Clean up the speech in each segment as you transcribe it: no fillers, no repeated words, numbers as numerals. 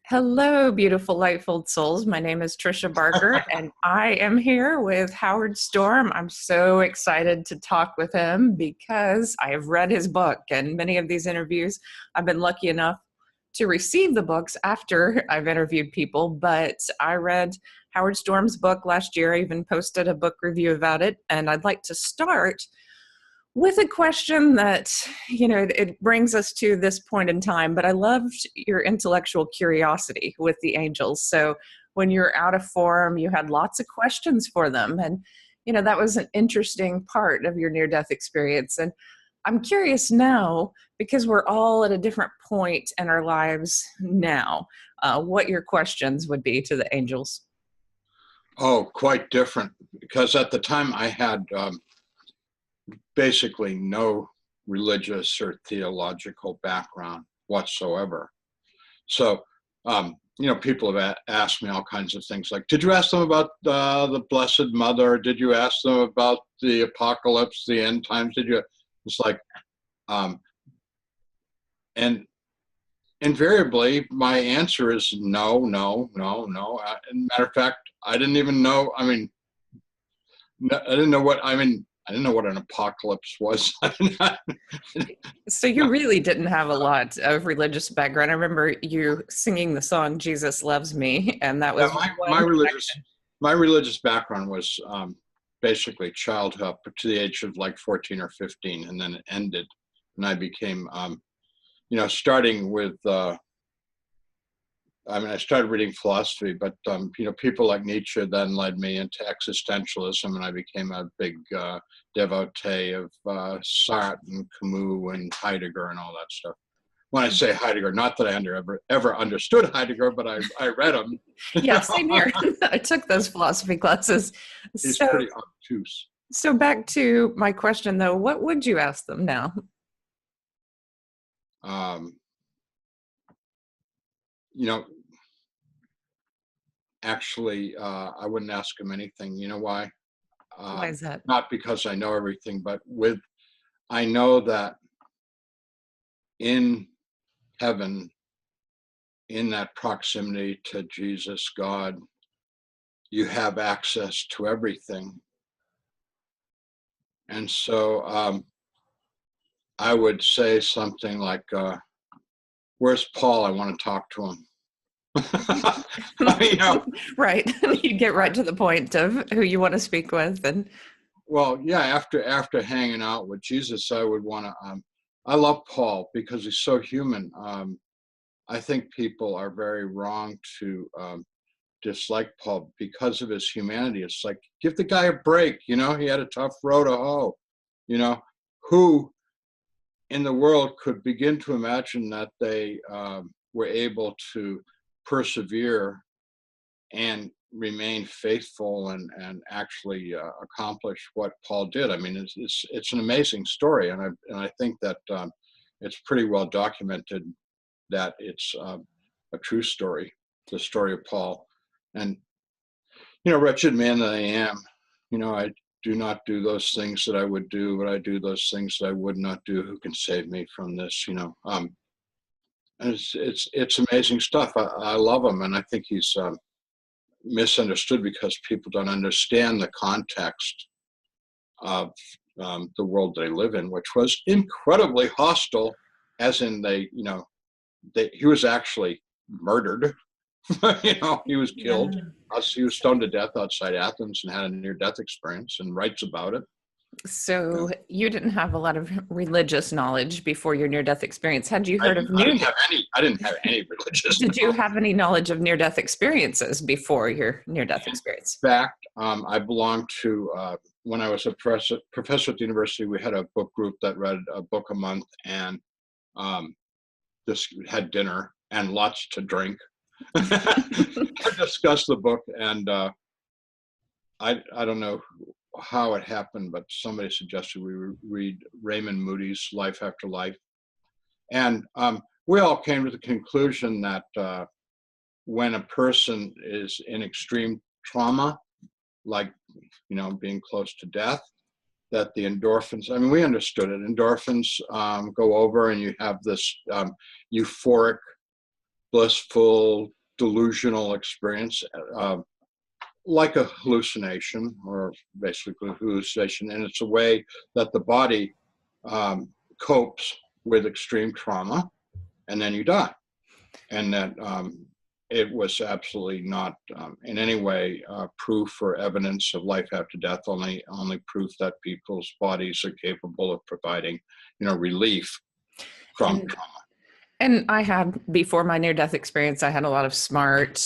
Hello, beautiful Lightfold souls. My name is Trisha Barker, and I am here with Howard Storm. I'm so excited to talk with him because I have read his book, and many of these interviews, I've been lucky enough to receive the books after I've interviewed people, but I read Howard Storm's book last year. I even posted a book review about it, and I'd like to start with a question that, it brings us to this point in time, but I loved your intellectual curiosity with the angels. So when you're out of form, you had lots of questions for them. And, that was an interesting part of your near-death experience. And I'm curious now, because we're all at a different point in our lives now, what your questions would be to the angels. Oh, quite different. Because at the time I had basically no religious or theological background whatsoever. So, people have asked me all kinds of things like, did you ask them about the Blessed Mother? Did you ask them about the apocalypse, the end times? It's like, and invariably my answer is no, no, no, no. Matter of fact, I didn't even know. I didn't know what an apocalypse was. So you really didn't have a lot of religious background. I remember you singing the song "Jesus Loves Me," and that was my religious background was basically childhood up to the age of like 14 or 15, and then it ended, and I became, starting with. I started reading philosophy, but people like Nietzsche then led me into existentialism, and I became a big devotee of Sartre and Camus and Heidegger and all that stuff. When I say Heidegger, not that I ever understood Heidegger, but I read him. Yeah, same here. I took those philosophy classes. He's pretty obtuse. So back to my question, though, what would you ask them now? Actually, I wouldn't ask him anything. You know why? Why is that? Not because I know everything, but I know that in heaven, in that proximity to Jesus, God, you have access to everything. And so I would say something like, where's Paul? I want to talk to him. Right. You get right to the point of who you want to speak with. And well, yeah, after hanging out with Jesus, I would want to, I love Paul because he's so human. I think people are very wrong to dislike Paul because of his humanity. It's like, give the guy a break. He had a tough road to hoe. Who in the world could begin to imagine that they were able to persevere and remain faithful and actually accomplish what Paul did. It's an amazing story, and I think that it's pretty well documented that it's a true story, the story of Paul. And wretched man that I am, I do not do those things that I would do, but I do those things that I would not do. Who can save me from this? And it's amazing stuff. I love him, and I think he's misunderstood because people don't understand the context of the world they live in, which was incredibly hostile. As in, he was actually murdered. He was killed. Yeah. He was stoned to death outside Athens and had a near-death experience and writes about it. So you didn't have a lot of religious knowledge before your near-death experience. Had you heard of near-death? I didn't have any religious Did you have any knowledge of near-death experiences before your near-death experience? In fact, I belonged to, when I was a professor at the university, we had a book group that read a book a month and just had dinner and lots to drink. Discuss the book, and I don't know how it happened, but somebody suggested we read Raymond Moody's Life After Life, and we all came to the conclusion that when a person is in extreme trauma, like being close to death, that the endorphins, we understood it, endorphins go over and you have this euphoric, blissful, delusional experience, like a hallucination, or basically hallucination, and it's a way that the body copes with extreme trauma, and then you die. And that it was absolutely not in any way proof or evidence of life after death, only proof that people's bodies are capable of providing, relief from trauma. And I had, before my near-death experience, I had a lot of smart,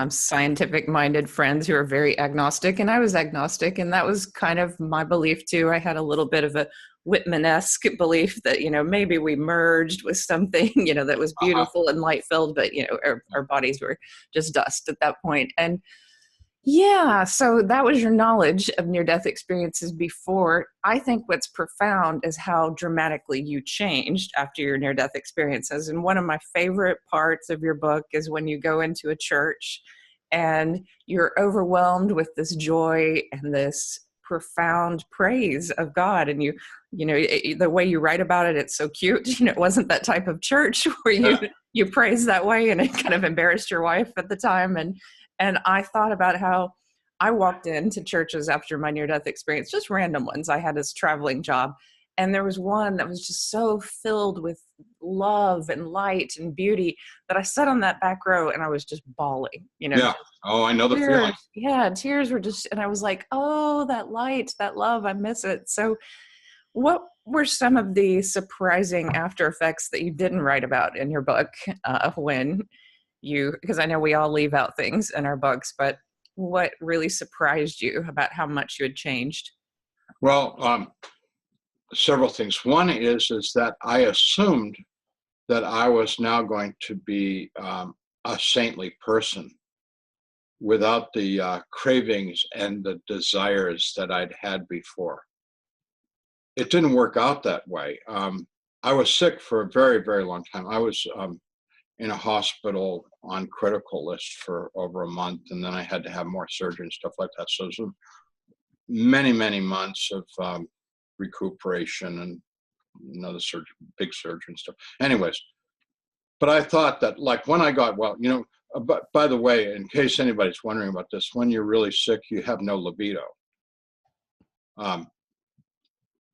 scientific-minded friends who are very agnostic, and I was agnostic, and that was kind of my belief too. I had a little bit of a Whitman-esque belief that, maybe we merged with something, that was beautiful and light-filled, but, our bodies were just dust at that point. And yeah, so that was your knowledge of near-death experiences before. I think what's profound is how dramatically you changed after your near-death experiences. And one of my favorite parts of your book is when you go into a church and you're overwhelmed with this joy and this profound praise of God. And the way you write about it, it's so cute. It wasn't that type of church where you praise that way, and it kind of embarrassed your wife at the time. And I thought about how I walked into churches after my near-death experience, just random ones. I had this traveling job, and there was one that was just so filled with love and light and beauty that I sat on that back row and I was just bawling, Yeah. Oh, I know the feeling. Yeah, tears were just, and I was like, oh, that light, that love, I miss it. So what were some of the surprising after effects that you didn't write about in your book because I know we all leave out things in our books, but what really surprised you about how much you had changed? Well, several things. One is that I assumed that I was now going to be a saintly person without the cravings and the desires that I'd had before. It didn't work out that way. I was sick for a very, very long time. I was in a hospital on critical list for over a month, and then I had to have more surgery and stuff like that. So it was many, many months of recuperation and another surgery, big surgery and stuff. Anyways, but I thought that, like, when I got well, but by the way, in case anybody's wondering about this, when you're really sick, you have no libido.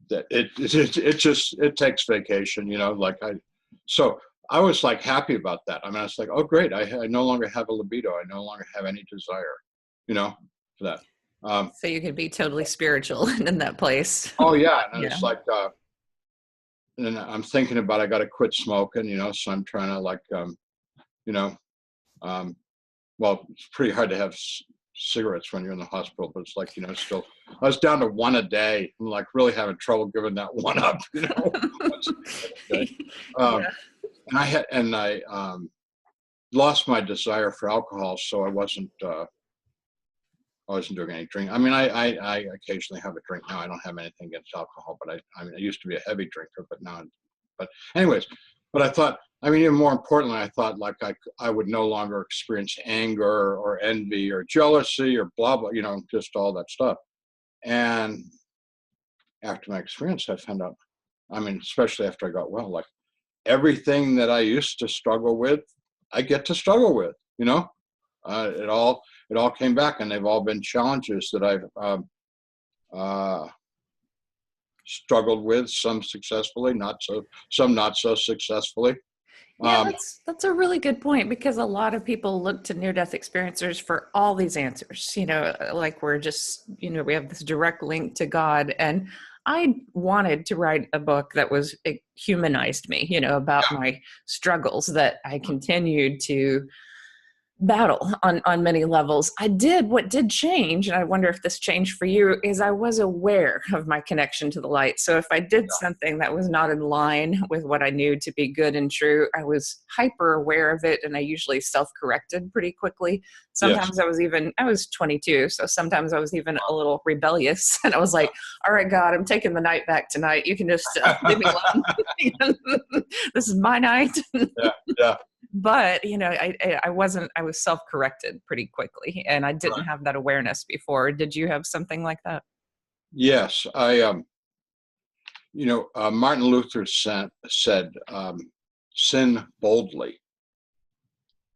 That it takes vacation, so I was like happy about that. I mean, I was like, oh, great. I no longer have a libido. I no longer have any desire, for that. So you could be totally spiritual in that place. Oh yeah. And it's like, and I'm thinking about, I got to quit smoking, so I'm trying to well, it's pretty hard to have cigarettes when you're in the hospital, but it's like, still, I was down to one a day. I'm like really having trouble giving that one up, And I lost my desire for alcohol, so I wasn't doing any drink. I mean, I occasionally have a drink now. I don't have anything against alcohol, but I used to be a heavy drinker, but anyways, but I thought, even more importantly, I thought like I would no longer experience anger or envy or jealousy or blah, blah, just all that stuff. And after my experience, I found out, especially after I got well, like everything that I used to struggle with, I get to struggle with, it all came back, and they've all been challenges that I've struggled with, some successfully, some not so successily. Yeah, that's a really good point, because a lot of people look to near-death experiencers for all these answers, like we're just, we have this direct link to God. And I wanted to write a book that it humanized me, about my struggles that I continued to battle on many levels. What did change, and I wonder if this changed for you, is I was aware of my connection to the light. So if I did something that was not in line with what I knew to be good and true, I was hyper aware of it, and I usually self-corrected pretty quickly. Sometimes I was 22, so sometimes I was even a little rebellious, and I was like, all right, God, I'm taking the night back tonight. You can just leave me alone. This is my night. Yeah. But, I was self-corrected pretty quickly, and I didn't have that awareness before. Did you have something like that? Yes. Martin Luther said, sin boldly.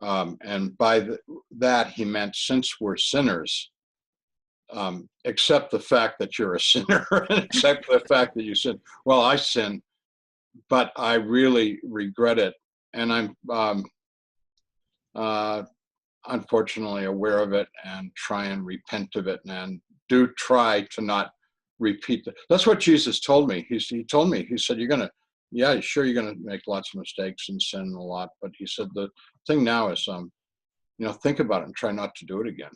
And by that, he meant, since we're sinners, accept the fact that you're a sinner and accept the fact that you sin. Well, I sin, but I really regret it. And I'm unfortunately aware of it and try and repent of it, and do try to not repeat that. That's what Jesus told me. He told me, he said, you're going to make lots of mistakes and sin a lot. But he said, the thing now is, think about it and try not to do it again.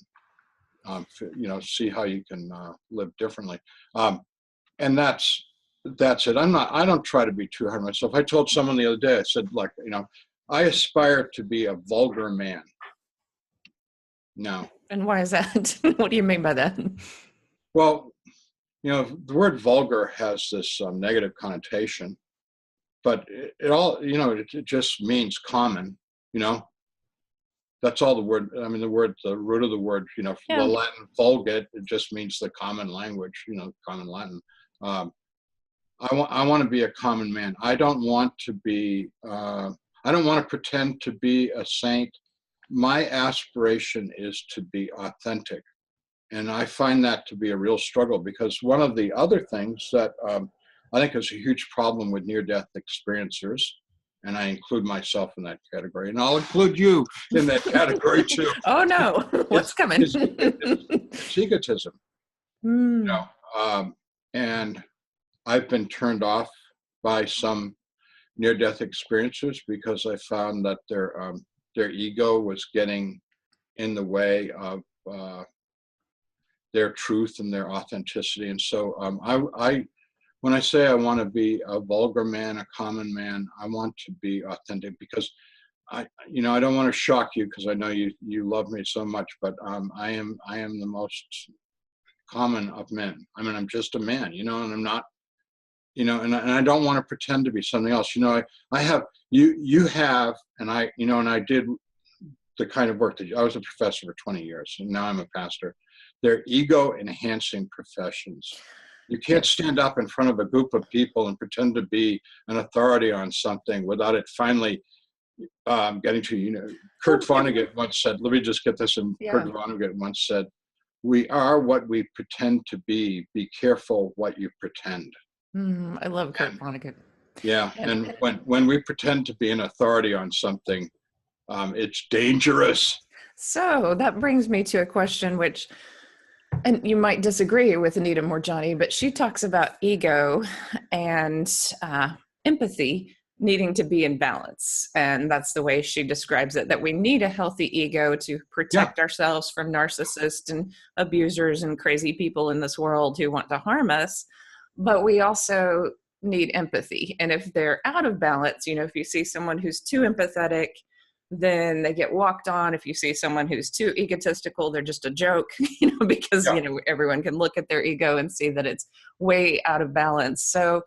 See how you can live differently. And that's it. I don't try to be too hard on myself. I told someone the other day, I said, I aspire to be a vulgar man. No. And why is that? What do you mean by that? Well, the word vulgar has this negative connotation, but it just means common, That's all the word. I mean, the root of the word, the Latin vulgate, it just means the common language, common Latin. I want to be a common man. I don't want to pretend to be a saint. My aspiration is to be authentic. And I find that to be a real struggle, because one of the other things that I think is a huge problem with near-death experiencers, and I include myself in that category, and I'll include you in that category too. Oh no, what's coming? It's egotism. And I've been turned off by some near-death experiencers because I found that their ego was getting in the way of their truth and their authenticity. And so when I say I want to be a vulgar man, a common man, I want to be authentic, because I don't want to shock you, because I know you love me so much, but I am the most common of men. I mean, I'm just a man, and I'm not, and I don't want to pretend to be something else. I have, you have, and I did the kind of work that I was a professor for 20 years, and now I'm a pastor. They're ego-enhancing professions. You can't stand up in front of a group of people and pretend to be an authority on something without it finally getting to, Kurt Vonnegut once said, let me just get this in, Kurt Vonnegut once said, we are what we pretend to be careful what you pretend. I love Kurt Vonnegut. Yeah, and when we pretend to be an authority on something, it's dangerous. So that brings me to a question which, and you might disagree with Anita Moorjani, but she talks about ego and empathy needing to be in balance. And that's the way she describes it, that we need a healthy ego to protect ourselves from narcissists and abusers and crazy people in this world who want to harm us. But we also need empathy. And if they're out of balance, if you see someone who's too empathetic, then they get walked on. If you see someone who's too egotistical, they're just a joke, because, everyone can look at their ego and see that it's way out of balance. So,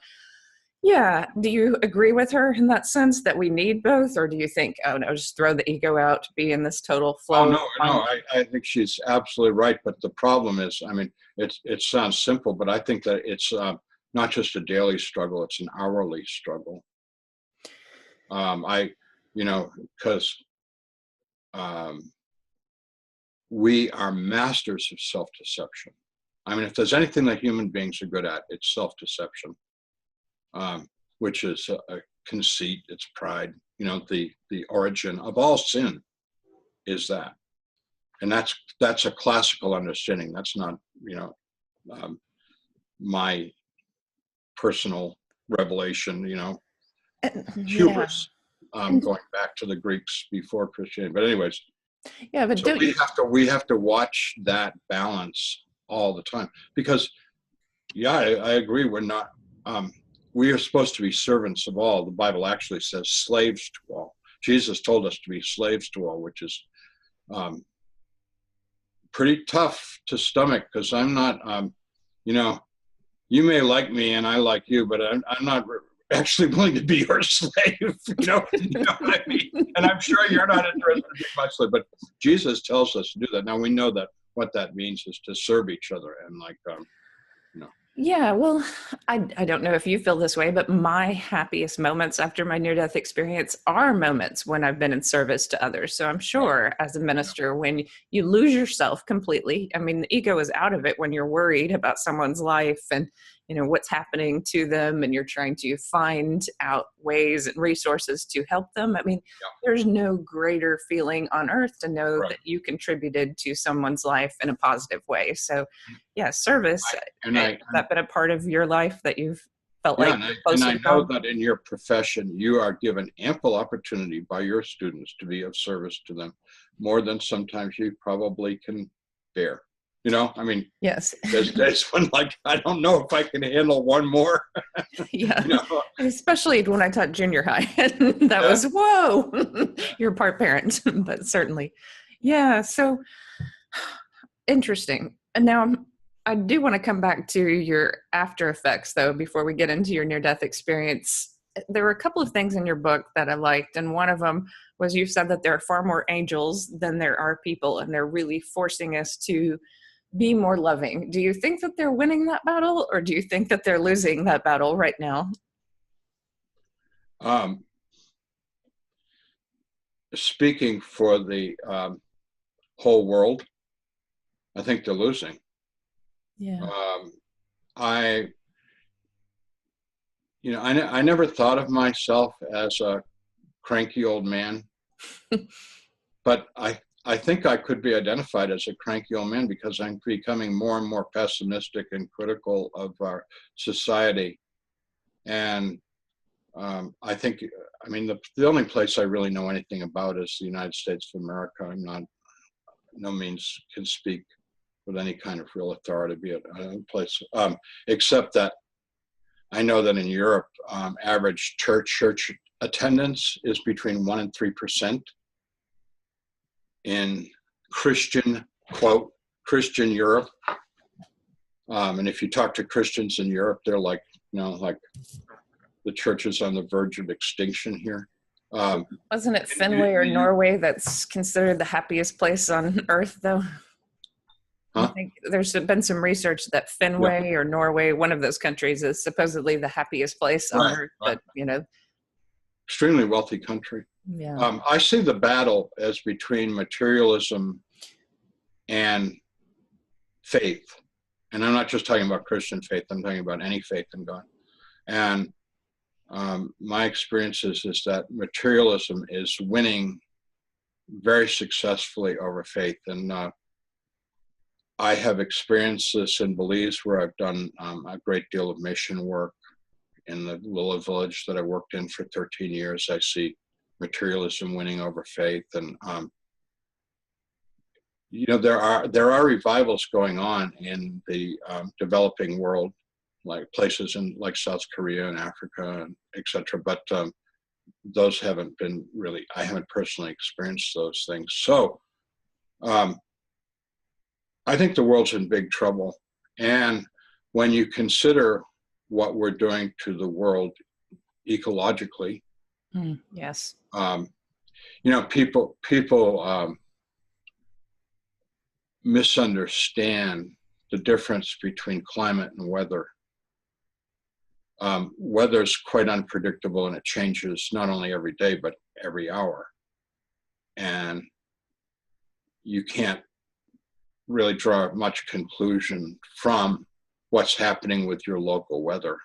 do you agree with her in that sense that we need both? Or do you think, oh no, just throw the ego out, be in this total flow? Oh, no, I think she's absolutely right. But the problem is, I mean, it sounds simple, but I think that it's not just a daily struggle, it's an hourly struggle. Because we are masters of self-deception. I mean, if there's anything that human beings are good at, it's self-deception, which is a conceit, it's pride. The origin of all sin is that. And that's a classical understanding. That's not, my personal revelation, hubris. Going back to the Greeks before Christianity, but anyways, but so we have to watch that balance all the time, because I agree, we're not we are supposed to be servants of all. The Bible actually says slaves to all. Jesus told us to be slaves to all, which is pretty tough to stomach, because I'm not you may like me and I like you, but I'm not actually willing to be your slave, you know what I mean? And I'm sure you're not interested in being my slave, but Jesus tells us to do that. Now we know that what that means is to serve each other, and Yeah, well, I don't know if you feel this way, but my happiest moments after my near death experience are moments when I've been in service to others. So I'm Right. sure as a Yeah. minister, when you lose yourself completely, I mean, the ego is out of it when you're worried about someone's life and, what's happening to them, and you're trying to find out ways and resources to help them. I mean, Yeah. there's no greater feeling on earth to know Right. that you contributed to someone's life in a positive way. So, yeah, service. And Has I, that been a part of your life that you've felt yeah, like and you're and closer I to know God? that in your profession, you are given ample opportunity by your students to be of service to them, more than sometimes you probably can bear. I mean, Yes. there's days when, like, I don't know if I can handle one more. Yeah. you know. Especially when I taught junior high. That Yeah. was, whoa, Yeah. you're part parent, but certainly. Yeah. So interesting. And now I do want to come back to your after effects, though, before we get into your near death experience. There were a couple of things in your book that I liked, and one of them was you said that there are far more angels than there are people, and they're really forcing us to be more loving. Do you think that they're winning that battle, or do you think that they're losing that battle right now? Um, Speaking for the whole world, I think they're losing. Yeah. Um, I, I never thought of myself as a cranky old man, but I think I could be identified as a cranky old man because I'm becoming more and more pessimistic and critical of our society. And I think, I mean, the only place I really know anything about is the United States of America. I'm not, no means can speak with any kind of real authority, be it a place, except that I know that in Europe, average church attendance is between 1% and 3% in Christian, quote, Christian Europe. And if you talk to Christians in Europe, they're like, like the church is on the verge of extinction here. Wasn't it Finlay or Norway that's considered the happiest place on earth, though? I Huh? think there's been some research that Yeah. Finway or Norway, one of those countries, is supposedly the happiest place on Right. earth. Right. But, Extremely wealthy country. yeah. I see the battle as between materialism and faith. And I'm not just talking about Christian faith, I'm talking about any faith in God. And my experience is that materialism is winning very successfully over faith. And I have experienced this in Belize, where I've done a great deal of mission work. In the little village that I worked in for 13 years, I see materialism winning over faith. And there are revivals going on in the developing world, like places in like South Korea and Africa, and etc. But those haven't been really, I haven't personally experienced those things. So um, I think the world's in big trouble. And when you consider what we're doing to the world ecologically, Yes. people misunderstand the difference between climate and weather. Weather is quite unpredictable, and it changes not only every day, but every hour. And you can't really draw much conclusion from what's happening with your local weather.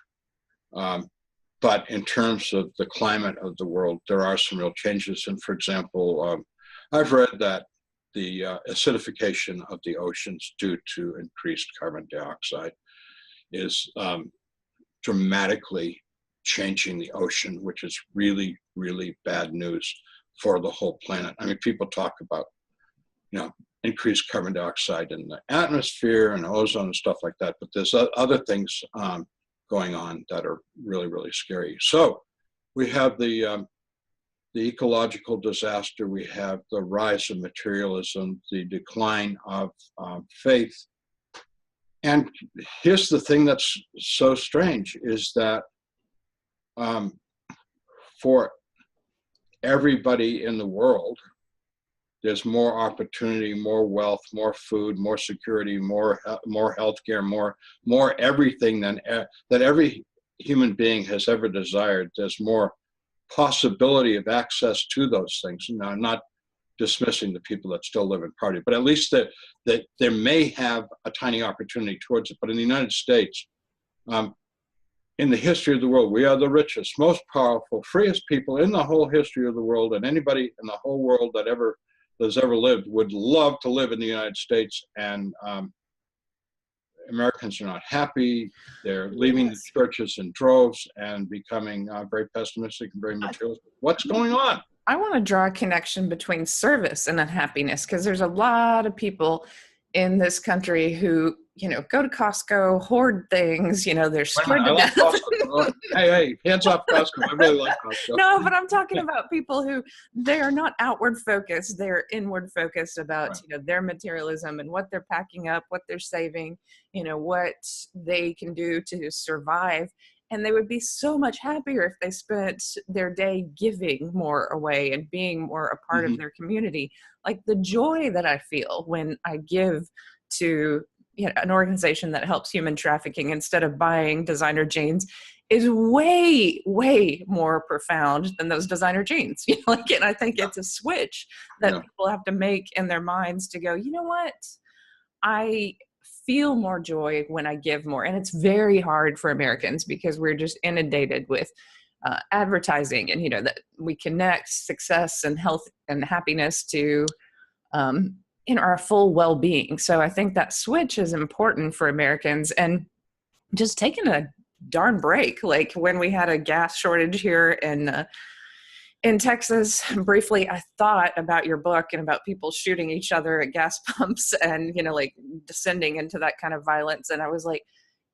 But in terms of the climate of the world, there are some real changes. And for example, I've read that the acidification of the oceans due to increased carbon dioxide is dramatically changing the ocean, which is really, really bad news for the whole planet. I mean, people talk about, increased carbon dioxide in the atmosphere and ozone and stuff like that, but there's other things going on that are really, really scary. So we have the ecological disaster, we have the rise of materialism, the decline of faith. And here's the thing that's so strange is that for everybody in the world, there's more opportunity, more wealth, more food, more security, more healthcare, more everything that every human being has ever desired. There's more possibility of access to those things. Now, I'm not dismissing the people that still live in poverty, but at least that there may have a tiny opportunity towards it. But in the United States, in the history of the world, we are the richest, most powerful, freest people in the whole history of the world, and anybody in the whole world that's ever lived would love to live in the United States. And Americans are not happy. They're leaving the churches in droves and becoming very pessimistic and very materialistic. What's going on? I want to draw a connection between service and unhappiness, because there's a lot of people in this country who, go to Costco, hoard things, they're scared to death. Hey, hands off Costco. I really like Costco. No, but I'm talking about people who, they are not outward focused. They're inward focused about, their materialism and what they're packing up, what they're saving, what they can do to survive. And they would be so much happier if they spent their day giving more away and being more a part of their community. Like the joy that I feel when I give to an organization that helps human trafficking instead of buying designer jeans is way, way more profound than those designer jeans. And I think it's a switch that people have to make in their minds to go, you know what? I feel more joy when I give more. And it's very hard for Americans because we're just inundated with advertising, and that we connect success and health and happiness to our full well-being. So I think that switch is important for Americans, and just taking a darn break. Like when we had a gas shortage here in Texas, briefly, I thought about your book and about people shooting each other at gas pumps and, descending into that kind of violence. And I was like,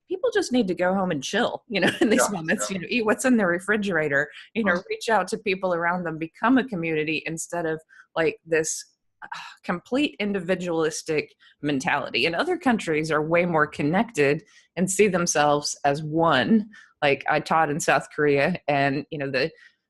people just need to go home and chill, in these moments, eat what's in their refrigerator, reach out to people around them, become a community instead of like this complete individualistic mentality. And other countries are way more connected and see themselves as one. Like I taught in South Korea, and,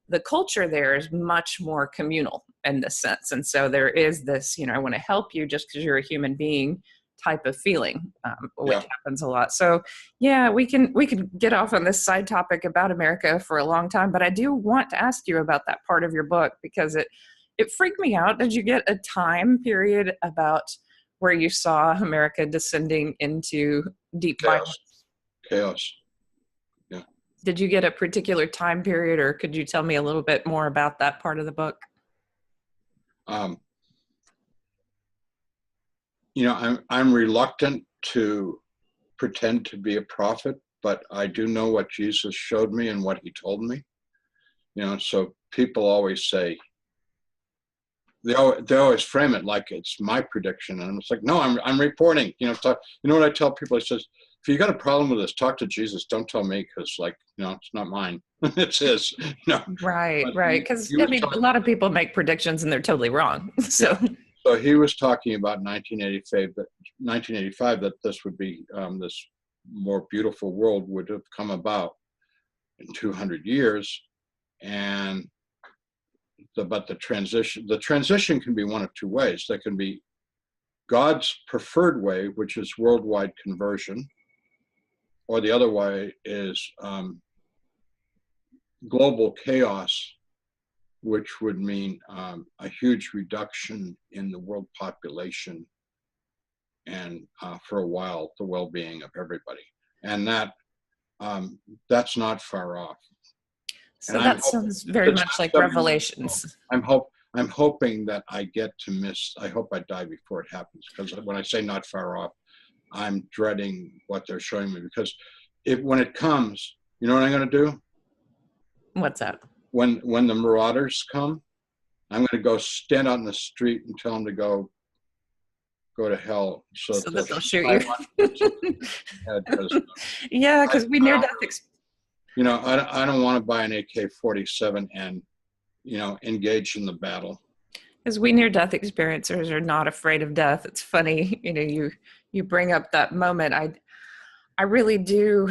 the culture there is much more communal in this sense. And so there is this, I want to help you just because you're a human being type of feeling, which happens a lot. So we can get off on this side topic about America for a long time, but I do want to ask you about that part of your book because it freaked me out. Did you get a time period about where you saw America descending into deep violence? Chaos. Did you get a particular time period, or could you tell me a little bit more about that part of the book? I'm reluctant to pretend to be a prophet, but I do know what Jesus showed me and what he told me. So people always say, they always frame it like it's my prediction, and it's like, no, I'm reporting. What I tell people? I says, if you got a problem with this, talk to Jesus. Don't tell me, because it's not mine. It's his. Right. Because a lot of people make predictions and they're totally wrong. So he was talking about 1985 that this would be this more beautiful world would have come about in 200 years, and but the transition can be one of two ways. There can be God's preferred way, which is worldwide conversion, or the other way is global chaos, which would mean a huge reduction in the world population and for a while the well-being of everybody. And that's not far off. So that sounds very much like Revelations. I'm hoping that I hope I die before it happens, because when I say not far off, I'm dreading what they're showing me, because when it comes, you know what I'm going to do? What's that? When the marauders come, I'm going to go stand out in the street and tell them to go to hell. So that they'll shoot you. Because we near death. I don't want to buy an AK-47 and, engage in the battle. Because we near-death experiencers are not afraid of death. It's funny, you bring up that moment. I really do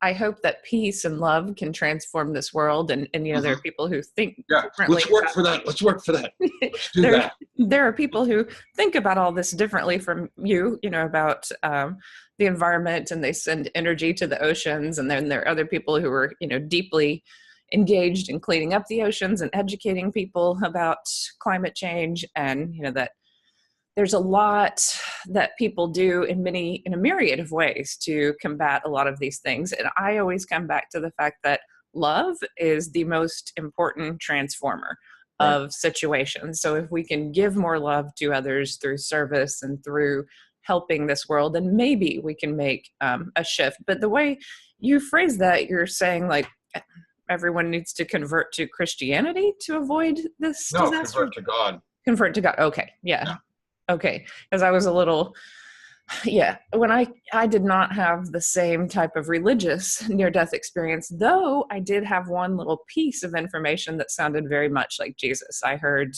I hope that peace and love can transform this world. And there are people who think Yeah, differently. let's work for that. Let's work for that. Let's do that. There are people who think about all this differently from you, about the environment, and they send energy to the oceans. And then there are other people who are, deeply engaged in cleaning up the oceans and educating people about climate change. And, that there's a lot that people do in a myriad of ways to combat a lot of these things. And I always come back to the fact that love is the most important transformer of situations. So if we can give more love to others through service and through helping this world, then maybe we can make a shift. But the way you phrase that, you're saying like everyone needs to convert to Christianity to avoid this disaster? Convert to God. Convert to God. Okay. Yeah. Okay. Because I was a little, when I did not have the same type of religious near-death experience, though I did have one little piece of information that sounded very much like Jesus. I heard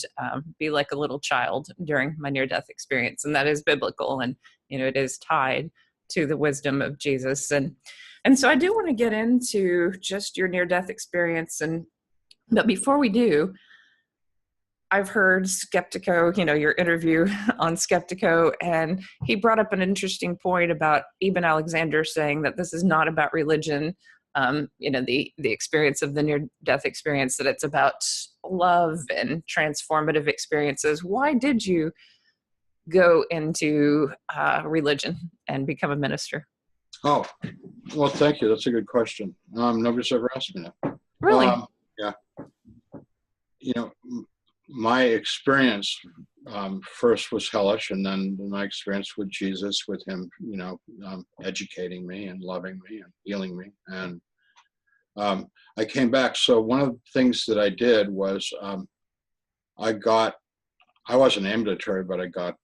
be like a little child during my near-death experience, and that is biblical, and it is tied to the wisdom of Jesus. And so I do want to get into just your near-death experience, but before we do, I've heard Skeptico, your interview on Skeptico, and he brought up an interesting point about Eben Alexander saying that this is not about religion, the experience of the near-death experience, that it's about love and transformative experiences. Why did you go into religion and become a minister? Oh, well, thank you. That's a good question. Nobody's ever asked me that. Really? Yeah. My experience first was hellish, and then my experience with Jesus, with him, educating me and loving me and healing me. And I came back. So one of the things that I did was I wasn't ambulatory, but I got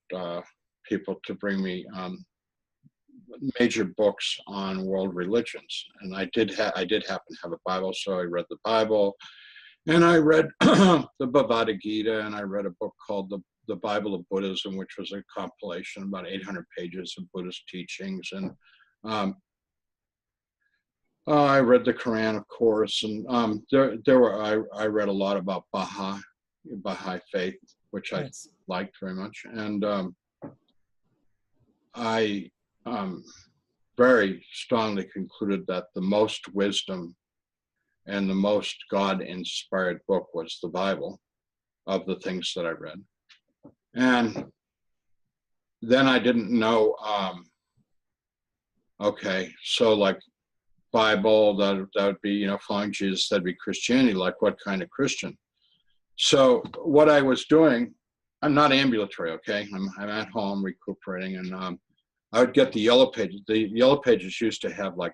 people to bring me major books on world religions. And I did happen to have a Bible, so I read the Bible. And I read the Bhagavad Gita, and I read a book called the Bible of Buddhism, which was a compilation, about 800 pages of Buddhist teachings. And I read the Quran, of course, and I read a lot about Baha'i faith, which I liked very much. And I very strongly concluded that the most wisdom and the most God-inspired book was the Bible, of the things that I read. And then I didn't know, so like Bible, that would be, following Jesus, that'd be Christianity, like what kind of Christian? So what I was doing, I'm not ambulatory, okay? I'm at home recuperating, and I would get the yellow pages. The yellow pages used to have like,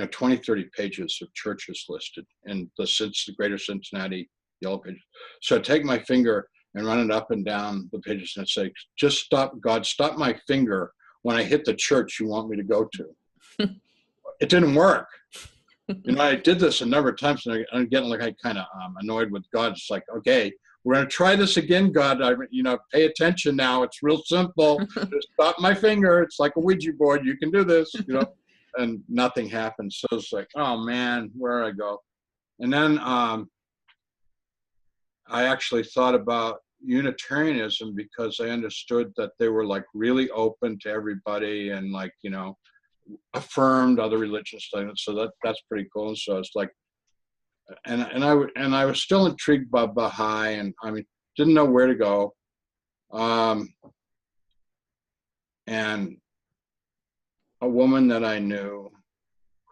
20, 30 pages of churches listed in the greater Cincinnati yellow pages. So I'd take my finger and run it up and down the pages and I'd say, just stop, God, stop my finger when I hit the church you want me to go to. It didn't work. I did this a number of times, and I'm getting like I kind of annoyed with God. It's like, okay, we're going to try this again, God. Pay attention now. It's real simple. Just stop my finger. It's like a Ouija board. You can do this, and nothing happened. So it's like, oh man, where do I go? And then I actually thought about Unitarianism, because I understood that they were like really open to everybody and like, affirmed other religious statements. So that's pretty cool. And so it's like, and I was still intrigued by Baha'i, and didn't know where to go. And a woman that I knew,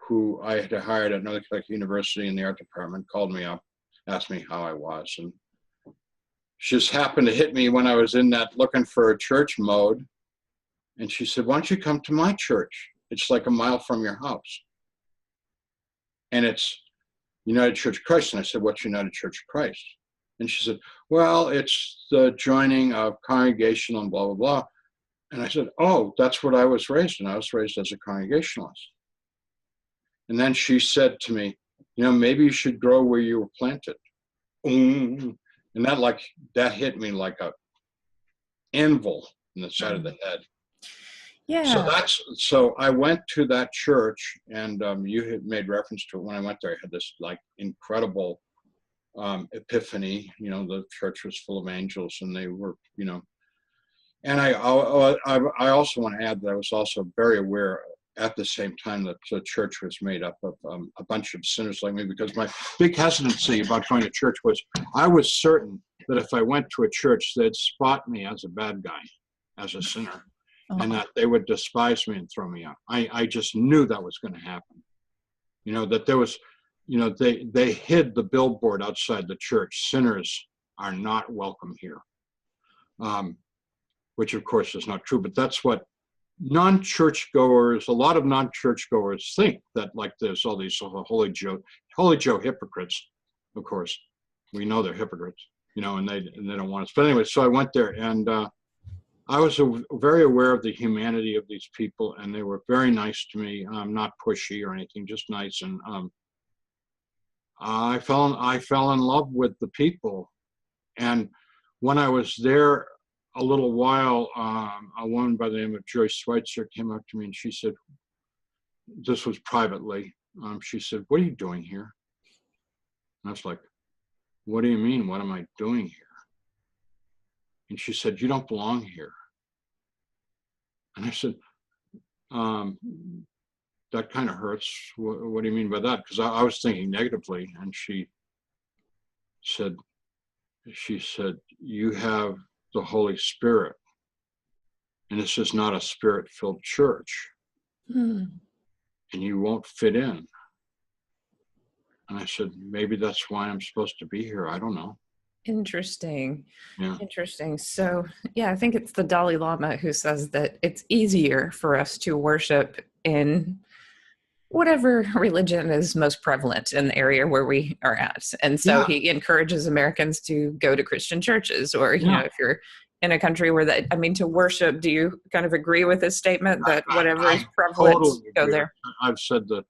who I had hired at Northern Kentucky University in the art department, called me up, asked me how I was, and she just happened to hit me when I was in that looking for a church mode. And she said, why don't you come to my church? It's like a mile from your house. And it's United Church of Christ. And I said, what's United Church of Christ? And she said, well, it's the joining of congregational and blah, blah, blah. And I said, oh, that's what I was raised in. I was raised as a Congregationalist. And then she said to me, maybe you should grow where you were planted. And that hit me like a anvil in the side of the head. Yeah. So I went to that church, and you had made reference to it when I went there. I had this like incredible epiphany. You know, the church was full of angels, and they were, you know. And I also want to add that I was also very aware at the same time that the church was made up of a bunch of sinners like me, because my big hesitancy about going to church was I was certain that if I went to a church, they'd spot me as a bad guy, as a sinner, and that they would despise me and throw me out. I just knew that was going to happen. You know, that there was, you know, they hid the billboard outside the church, sinners are not welcome here. Which of course is not true, but that's what non-churchgoers, a lot of non-churchgoers think, that like there's all these Holy Joe hypocrites. Of course, we know they're hypocrites, you know, and they don't want us. But anyway, so I went there, and I was very aware of the humanity of these people, and they were very nice to me, not pushy or anything, just nice. And I fell in love with the people. And when I was there a little while, a woman by the name of Joyce Schweitzer came up to me, and she said, this was privately, she said, "What are you doing here?" And I was like, "What do you mean, what am I doing here?" And she said, "You don't belong here." And I said, that kind of hurts. What do you mean by that? Because I was thinking negatively. And she said, "You have the Holy Spirit, and this is not a spirit-filled church, and you won't fit in." And I said, "Maybe that's why I'm supposed to be here. I don't know." Interesting. Yeah. Interesting. So, yeah, I think it's the Dalai Lama who says that it's easier for us to worship in whatever religion is most prevalent in the area where we are at. And so Yeah. he encourages Americans to go to Christian churches, or, you know, Yeah. if you're in a country where that, I mean, to worship, do you kind of agree with this statement that whatever is prevalent, Totally go agree. there? I've said that,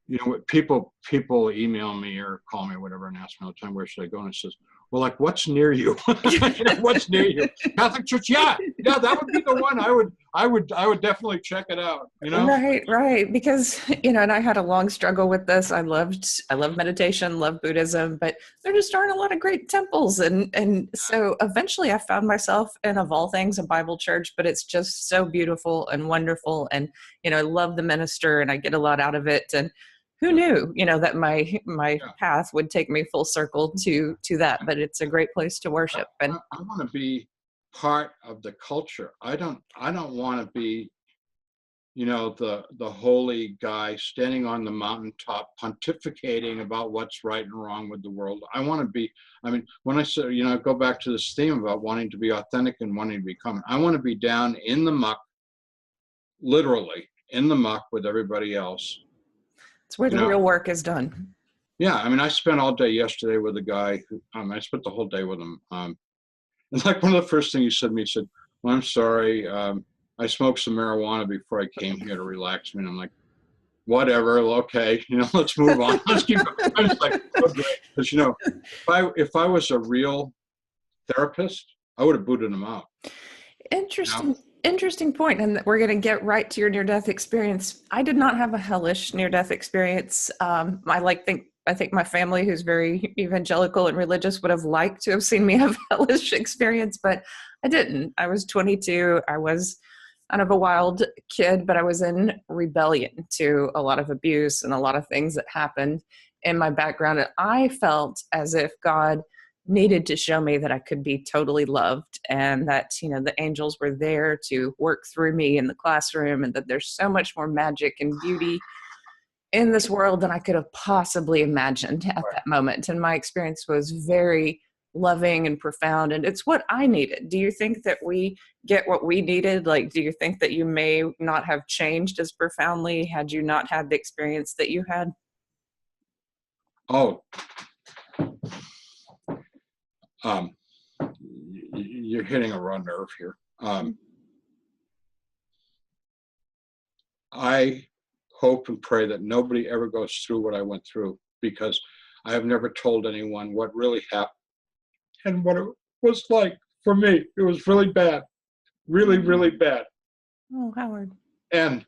you know, people email me or call me or whatever and ask me all the time, where should I go? And I says, well, like, what's near you? You know, what's near you? Catholic Church? Yeah, that would be the one. I would definitely check it out. You know? Right. Because, you know, and I had a long struggle with this. I love meditation, love Buddhism, but there just aren't a lot of great temples. And so eventually I found myself in, of all things, a Bible church, but it's just so beautiful and wonderful. And, you know, I love the minister and I get a lot out of it. And who knew, you know, that my path would take me full circle to that, but it's a great place to worship. And I want to be part of the culture. I don't want to be, you know, the holy guy standing on the mountaintop pontificating about what's right and wrong with the world. I want to be, I mean, when I say, you know, go back to this theme about wanting to be authentic and wanting to be common, I want to be down in the muck, literally in the muck with everybody else. it's where the real work is done. Yeah, I mean, I spent all day yesterday with a guy who, I spent the whole day with him. And like one of the first things he said to me, he said, "Well, I'm sorry, I smoked some marijuana before I came here to relax me." And I'm like, whatever, okay, you know, let's move on. Let's keep going. I was like, oh, great. Because, you know, if I was a real therapist, I would have booted him out. Interesting. You know? Interesting point. And we're going to get right to your near-death experience. I did not have a hellish near-death experience. I think my family, who's very evangelical and religious, would have liked to have seen me have a hellish experience, but I didn't. I was 22. I was kind of a wild kid, but I was in rebellion to a lot of abuse and a lot of things that happened in my background. And I felt as if God needed to show me that I could be totally loved, and that, you know, the angels were there to work through me in the classroom, and that there's so much more magic and beauty in this world than I could have possibly imagined at that moment. And my experience was very loving and profound, and it's what I needed. Do you think that we get what we needed? Like, do you think that you may not have changed as profoundly had you not had the experience that you had? Oh, you're hitting a raw nerve here. I hope and pray that nobody ever goes through what I went through, because I have never told anyone what really happened and what it was like for me. It was really bad, really, really bad. Oh, Howard. And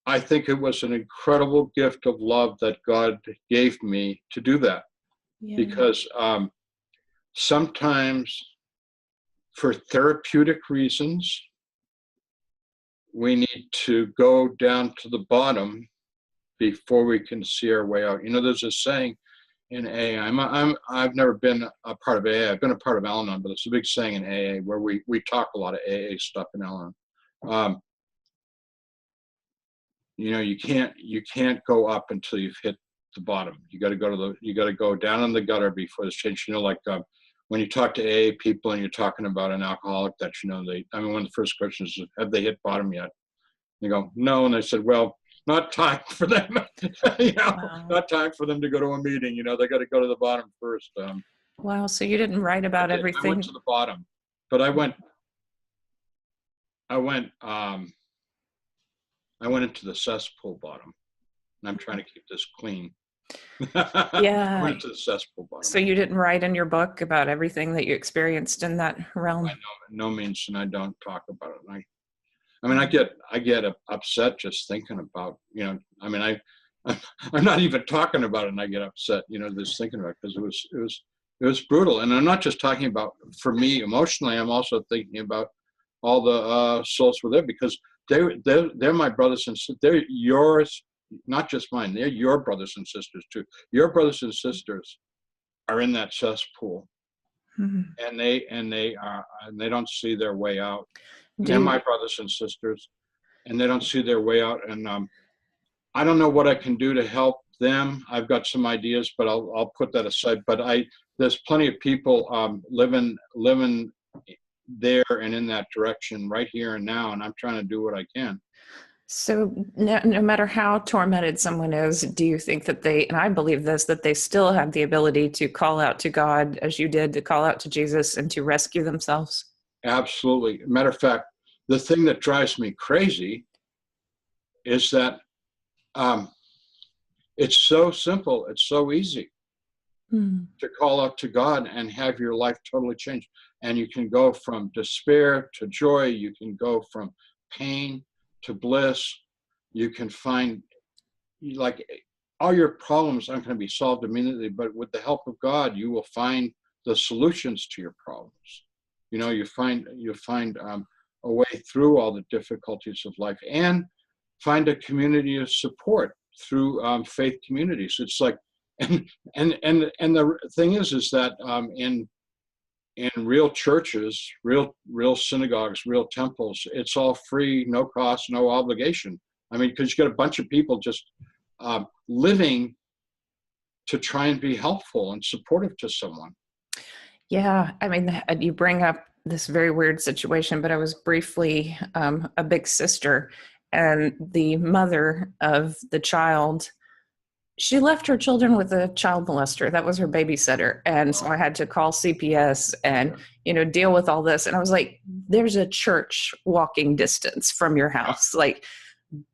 I think it was an incredible gift of love that God gave me to do that. Yeah. Because sometimes for therapeutic reasons, we need to go down to the bottom before we can see our way out. You know, there's a saying in AA. I've never been a part of AA. I've been a part of Al-Anon, but it's a big saying in AA where we talk a lot of AA stuff in Al-Anon. You know, you can't go up until you've hit the bottom. You got to go down in the gutter before there's change. You know, like when you talk to AA people and you're talking about an alcoholic that, you know, one of the first questions is, have they hit bottom yet? They go, no. And I said, well, not time for them, you know, Wow. not time for them to go to a meeting. You know, they got to go to the bottom first. Wow. So you didn't write about everything. I went to the bottom, but I went into the cesspool bottom, and I'm trying to keep this clean. Yeah. I went into the cesspool bottom. So you didn't write in your book about everything that you experienced in that realm? By no means, and I don't talk about it. I mean, I get upset just thinking about, you know, I mean, I'm not even talking about it and I get upset, you know, just thinking about it, because it was brutal. And I'm not just talking about, for me emotionally, I'm also thinking about all the souls were there, because they're my brothers and sisters. They're yours, not just mine. They're your brothers and sisters too. Your brothers and sisters are in that cesspool, and they don't see their way out. They're my brothers and sisters, and they don't see their way out. And I don't know what I can do to help them. I've got some ideas, but I'll put that aside. But there's plenty of people living there and in that direction right here and now, and I'm trying to do what I can. So no matter how tormented someone is, do you think that and I believe this, that they still have the ability to call out to God, as you did, to call out to Jesus and to rescue themselves? Absolutely. Matter of fact, the thing that drives me crazy is that it's so simple. It's so easy to call out to God and have your life totally changed. And you can go from despair to joy. You can go from pain to bliss. You can find, like, all your problems aren't going to be solved immediately, but with the help of God, you will find the solutions to your problems. You know, you find a way through all the difficulties of life, and find a community of support through faith communities. It's like, and the thing is that in real churches, real synagogues, real temples, it's all free, no cost, no obligation. I mean, because you got a bunch of people just living to try and be helpful and supportive to someone. Yeah, I mean, you bring up this very weird situation, but I was briefly a big sister, and the mother of the child, she left her children with a child molester. That was her babysitter. And so I had to call CPS and, you know, deal with all this. And I was like, there's a church walking distance from your house. Like,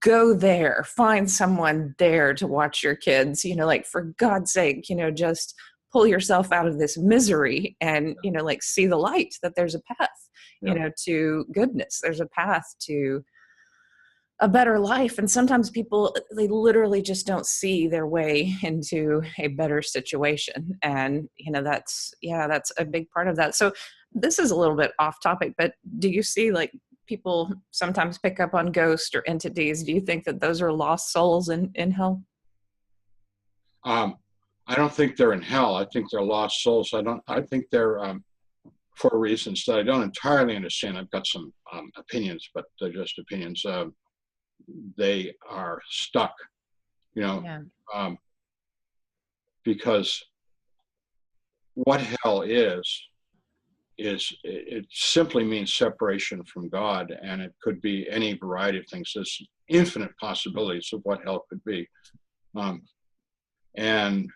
go there, find someone there to watch your kids, you know, like, for God's sake, you know, just pull yourself out of this misery and, you know, like, see the light, that there's a path, you know, to goodness. There's a path to a better life. And sometimes people, they literally just don't see their way into a better situation. And, you know, that's a big part of that. So this is a little bit off topic, but do you see, like, people sometimes pick up on ghosts or entities? Do you think that those are lost souls in hell? I don't think they're in hell. I think they're lost souls. I think they're, for reasons that I don't entirely understand. I've got some opinions, but they're just opinions. They are stuck, you know, because what hell is it simply means separation from God, and it could be any variety of things. There's infinite possibilities of what hell could be, and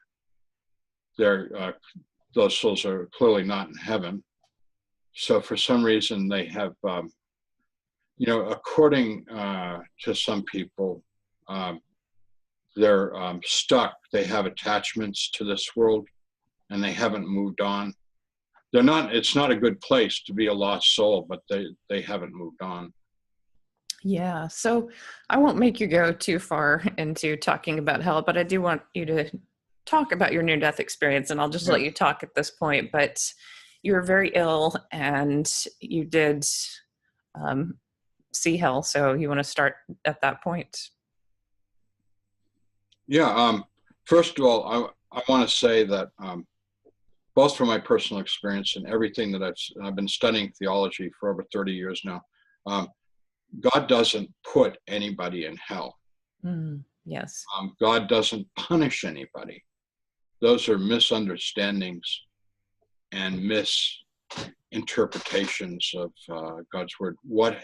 those souls are clearly not in heaven. So for some reason they have, you know, according to some people, they're stuck. They have attachments to this world, and they haven't moved on. It's not a good place to be a lost soul, but they haven't moved on. Yeah. So I won't make you go too far into talking about hell, but I do want you to talk about your near death experience, and I'll just Yeah. let you talk at this point. But you were very ill and you did um, see hell. So you want to start at that point? Yeah. First of all, I want to say that both from my personal experience and everything that I've been studying theology for over 30 years now, um, God doesn't put anybody in hell. Yes. God doesn't punish anybody. Those are misunderstandings and misinterpretations of God's word. What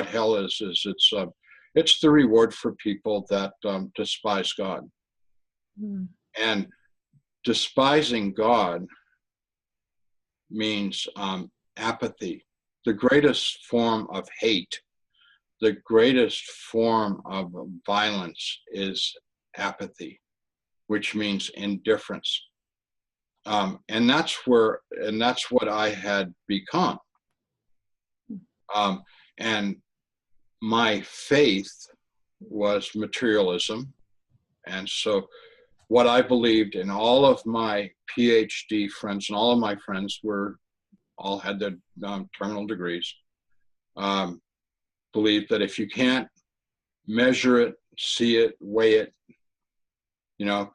hell is it's the reward for people that despise God. And despising God means apathy. The greatest form of hate, the greatest form of violence is apathy, which means indifference. And that's what I had become. And my faith was materialism. And so what I believed, in all of my PhD friends and all of my friends all had their terminal degrees, believed that if you can't measure it, see it, weigh it,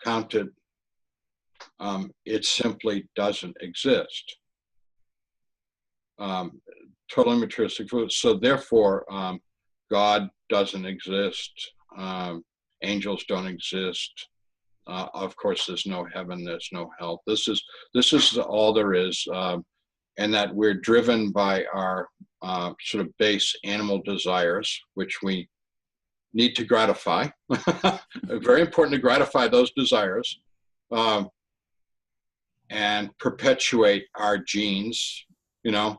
count it, it simply doesn't exist. Totally materialistic. So therefore, God doesn't exist. Angels don't exist. Of course, there's no heaven. There's no hell. This is all there is, and that we're driven by our sort of base animal desires, which we need to gratify. Very important to gratify those desires, and perpetuate our genes. And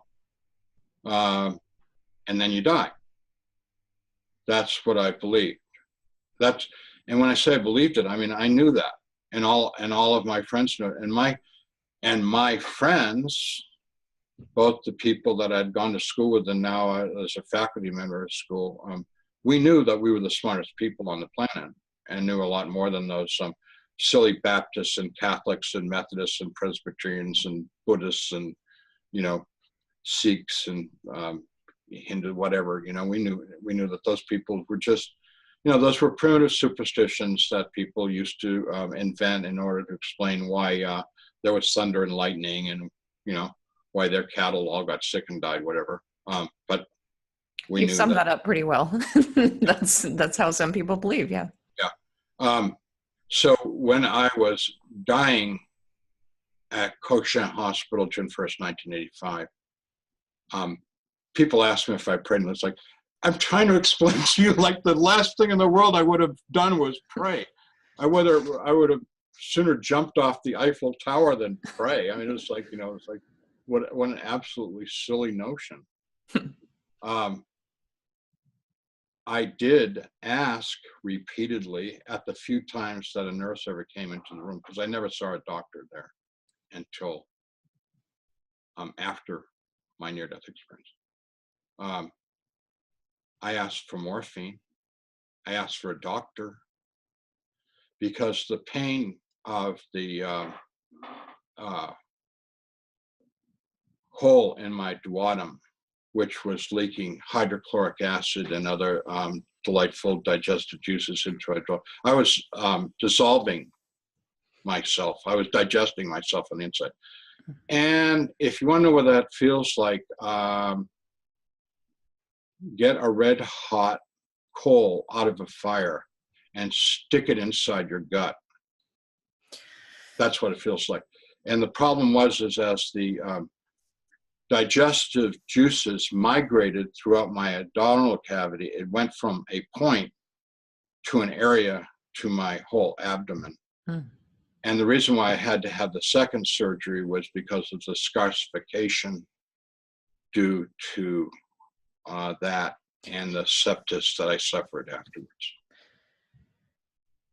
then you die. That's what I believed. And when I say I believed it, I mean I knew that, and all of my friends knew it. And my friends, both the people that I'd gone to school with and now as a faculty member at school, we knew that we were the smartest people on the planet, and knew a lot more than those silly Baptists and Catholics and Methodists and Presbyterians and Buddhists and Sikhs and Hindu, whatever. We knew that those people were just, those were primitive superstitions that people used to invent in order to explain why there was thunder and lightning, and why their cattle all got sick and died, whatever. But we You knew summed that up pretty well. That's how some people believe. Yeah. Yeah. So when I was dying at Cochin Hospital, June 1st, 1985, people asked me if I prayed, and it's like, I'm trying to explain to you, like, the last thing in the world I would have done was pray. I would have sooner jumped off the Eiffel Tower than pray. I mean, it's like, what an absolutely silly notion. I did ask repeatedly at the few times that a nurse ever came into the room, because I never saw a doctor there until after my near-death experience. I asked for morphine. I asked for a doctor, because the pain of the hole in my duodenum, which was leaking hydrochloric acid and other delightful digestive juices into it. I was dissolving myself. I was digesting myself on the inside. And if you want to know what that feels like, get a red hot coal out of a fire and stick it inside your gut. That's what it feels like. And the problem is as the digestive juices migrated throughout my abdominal cavity, it went from a point to an area to my whole abdomen. And the reason why I had to have the second surgery was because of the scarification due to that, and the sepsis that I suffered afterwards.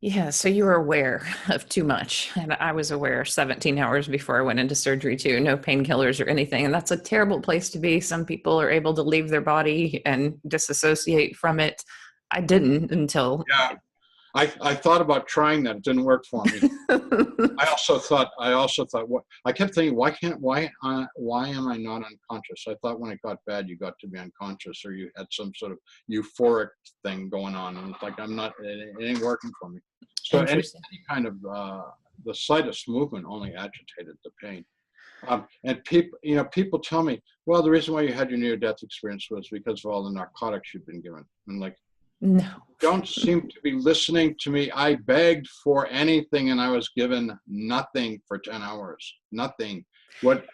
Yeah, so you were aware of too much. And I was aware 17 hours before I went into surgery, too. No painkillers or anything. And that's a terrible place to be. Some people are able to leave their body and disassociate from it. I didn't until. Yeah, I thought about trying that. It didn't work for me. I also thought what I kept thinking, why am I not unconscious? I thought when it got bad, you got to be unconscious or you had some sort of euphoric thing going on. And it's like, it ain't working for me. So Interesting. any kind of, the slightest movement only agitated the pain. And people tell me, well, the reason why you had your near-death experience was because of all the narcotics you've been given. And like, No. don't seem to be listening to me. I begged for anything and I was given nothing for 10 hours. Nothing. What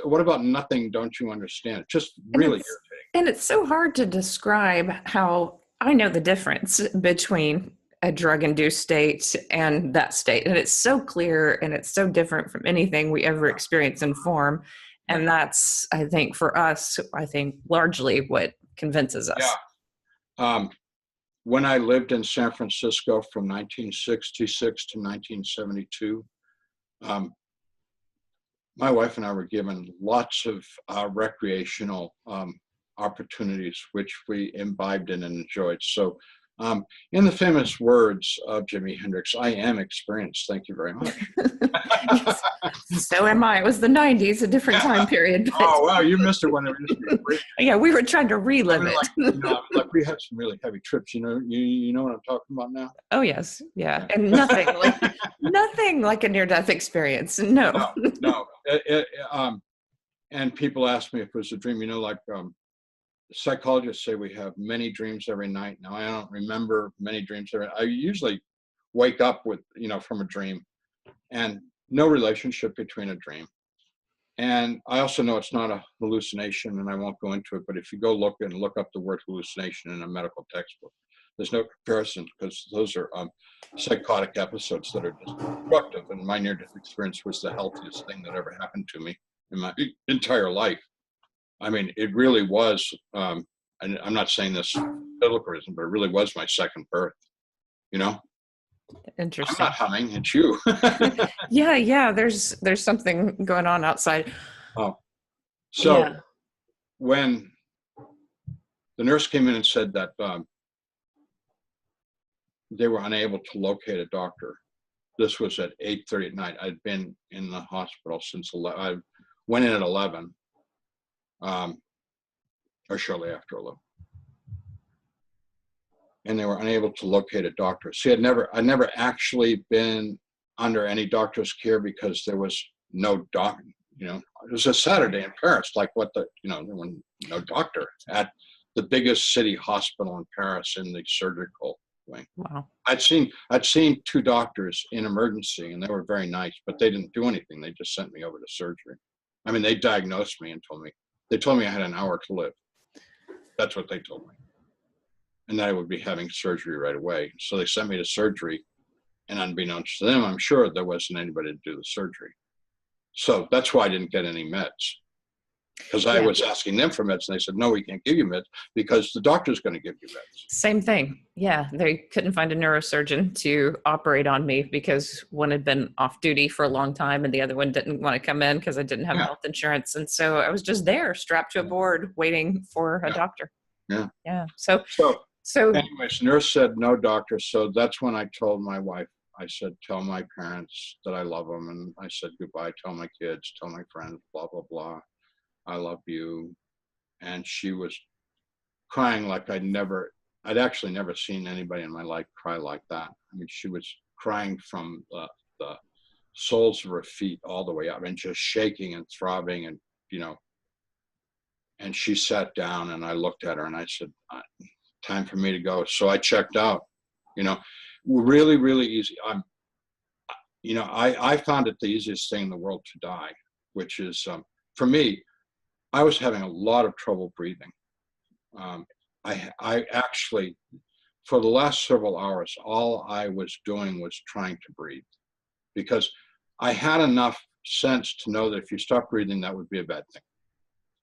about nothing don't you understand? Just And really it's and it's so hard to describe how I know the difference between a drug-induced state and that state. And it's so clear and it's so different from anything we ever experience in form. irritating. And that's, I think, for us, I think largely what convinces Yeah. us. Um, when I lived in San Francisco from 1966 to 1972, um, my wife and I were given lots of recreational opportunities, which we imbibed in and enjoyed. So, in the famous words of Jimi Hendrix, I am experienced. Thank you very much. Yes. So am I. It was the 90s, a different time period. But Oh, wow, you missed it when it was great. yeah, we were trying to I relive mean, it. like we had some really heavy trips. You know what I'm talking about now? Oh yes, yeah, Yeah. and nothing like a near-death experience. No. No, no. And people ask me if it was a dream. Psychologists say we have many dreams every night. Now, I don't remember many dreams every. I usually wake up with, from a dream, and no relationship between a dream. And I also know it's not a hallucination, and I won't go into it. But if you go look up the word hallucination in a medical textbook, there's no comparison because those are psychotic episodes that are destructive. And my near-death experience was the healthiest thing that ever happened to me in my entire life. I mean, it really was. And I'm not saying this biblicalism, but it really was my second birth. I'm Interesting. not humming; it's you. Yeah. There's something going on outside. Oh, so Yeah. when the nurse came in and said that they were unable to locate a doctor. This was at 8:30 at night. I'd been in the hospital since 11. I went in at 11, or shortly after 11, and they were unable to locate a doctor. See, I'd never actually been under any doctor's care because there was no doctor. It was a Saturday in Paris, like there was no doctor at the biggest city hospital in Paris in the surgical wing. Wow. I'd seen two doctors in emergency, and they were very nice, but they didn't do anything. They just sent me over to surgery. I mean, they diagnosed me and they told me I had an hour to live. That's what they told me, and that I would be having surgery right away. So they sent me to surgery, and unbeknownst to them, I'm sure there wasn't anybody to do the surgery. So that's why I didn't get any meds. Because I was asking them for meds, and they said, no, we can't give you meds because the doctor's going to give you meds. Same thing. Yeah, they couldn't find a neurosurgeon to operate on me because one had been off duty for a long time and the other one didn't want to come in because I didn't have health insurance. And so I was just there, strapped to a board, waiting for a doctor. Yeah. Yeah. So anyways, the nurse said no doctor. So that's when I told my wife, I said, tell my parents that I love them. And I said goodbye, tell my kids, tell my friends, blah, blah, blah. I love you. And she was crying like I'd actually never seen anybody in my life cry like that. I mean, she was crying from the soles of her feet all the way up and just shaking and throbbing and she sat down and I looked at her and I said, time for me to go. So I checked out, really, really easy. I found it the easiest thing in the world to die, which is, for me, I was having a lot of trouble breathing. I actually, for the last several hours, all I was doing was trying to breathe because I had enough sense to know that if you stop breathing, that would be a bad thing.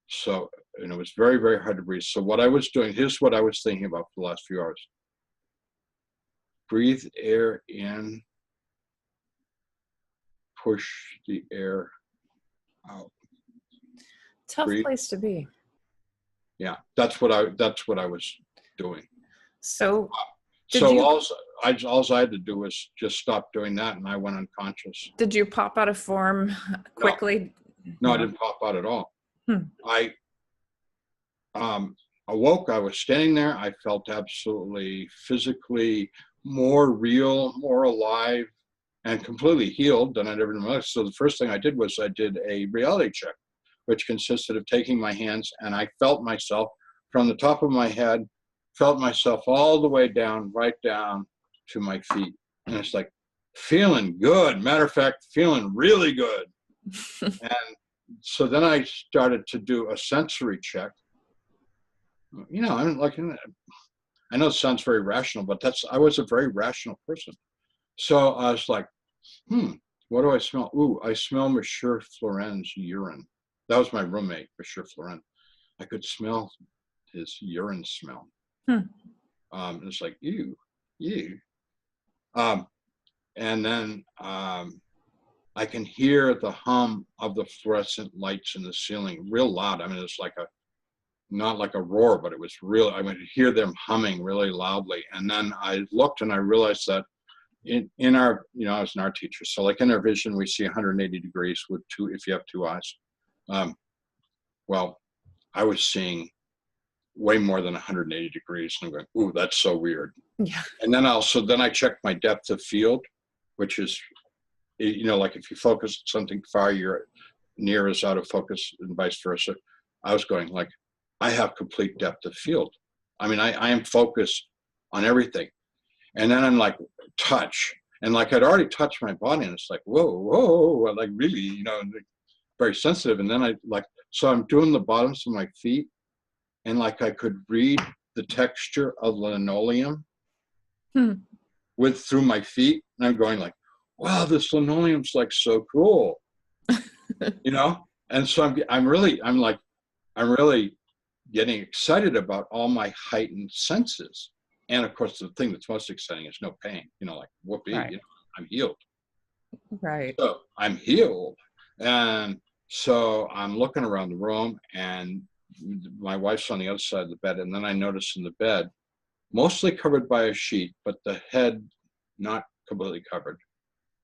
So, it was very, very hard to breathe. So what I was doing, here's what I was thinking about for the last few hours. breathe air in, push the air out. Tough Breathe. place to be. Yeah, that's what I was doing. So So all I had to do was just stop doing that, and I went unconscious. did you pop out of form quickly? No, I didn't pop out at all. Hmm. I awoke. I was standing there. I felt absolutely physically more real, more alive, and completely healed than I'd ever noticed. So the first thing I did was I did a reality check, which consisted of taking my hands, and I felt myself from the top of my head, felt myself all the way down, right down to my feet. And it's like feeling good. Matter of fact, feeling really good. And so then I started to do a sensory check. You know, I'm like, I know it sounds very rational, but I was a very rational person. So I was like, what do I smell? Ooh, I smell Monsieur Floren's urine. That was my roommate, Monsieur Floren. I could smell his urine smell. It's like, ew. And then I can hear the hum of the fluorescent lights in the ceiling real loud. I mean, it's like not like a roar, but it was real. I could hear them humming really loudly. And then I looked and I realized that in our, I was an art teacher. So like in our vision, we see 180 degrees with if you have two eyes. Well, I was seeing way more than 180 degrees. And I'm going, ooh, that's so weird. Yeah. And then I checked my depth of field, which is, like if you focus something far, your near is out of focus and vice versa. I was going like, I have complete depth of field. I mean, I am focused on everything. And then I'm like, touch. And like I'd already touched my body and it's like, whoa, like really, very sensitive. And then so I'm doing the bottoms of my feet and like I could read the texture of linoleum through my feet. And I'm going like, wow, this linoleum's like so cool, And so I'm really getting excited about all my heightened senses. And of course, the thing that's most exciting is no pain, like whoopee, Right. I'm healed. Right. So I'm healed. And so I'm looking around the room and my wife's on the other side of the bed. And then I notice in the bed, mostly covered by a sheet, but the head not completely covered,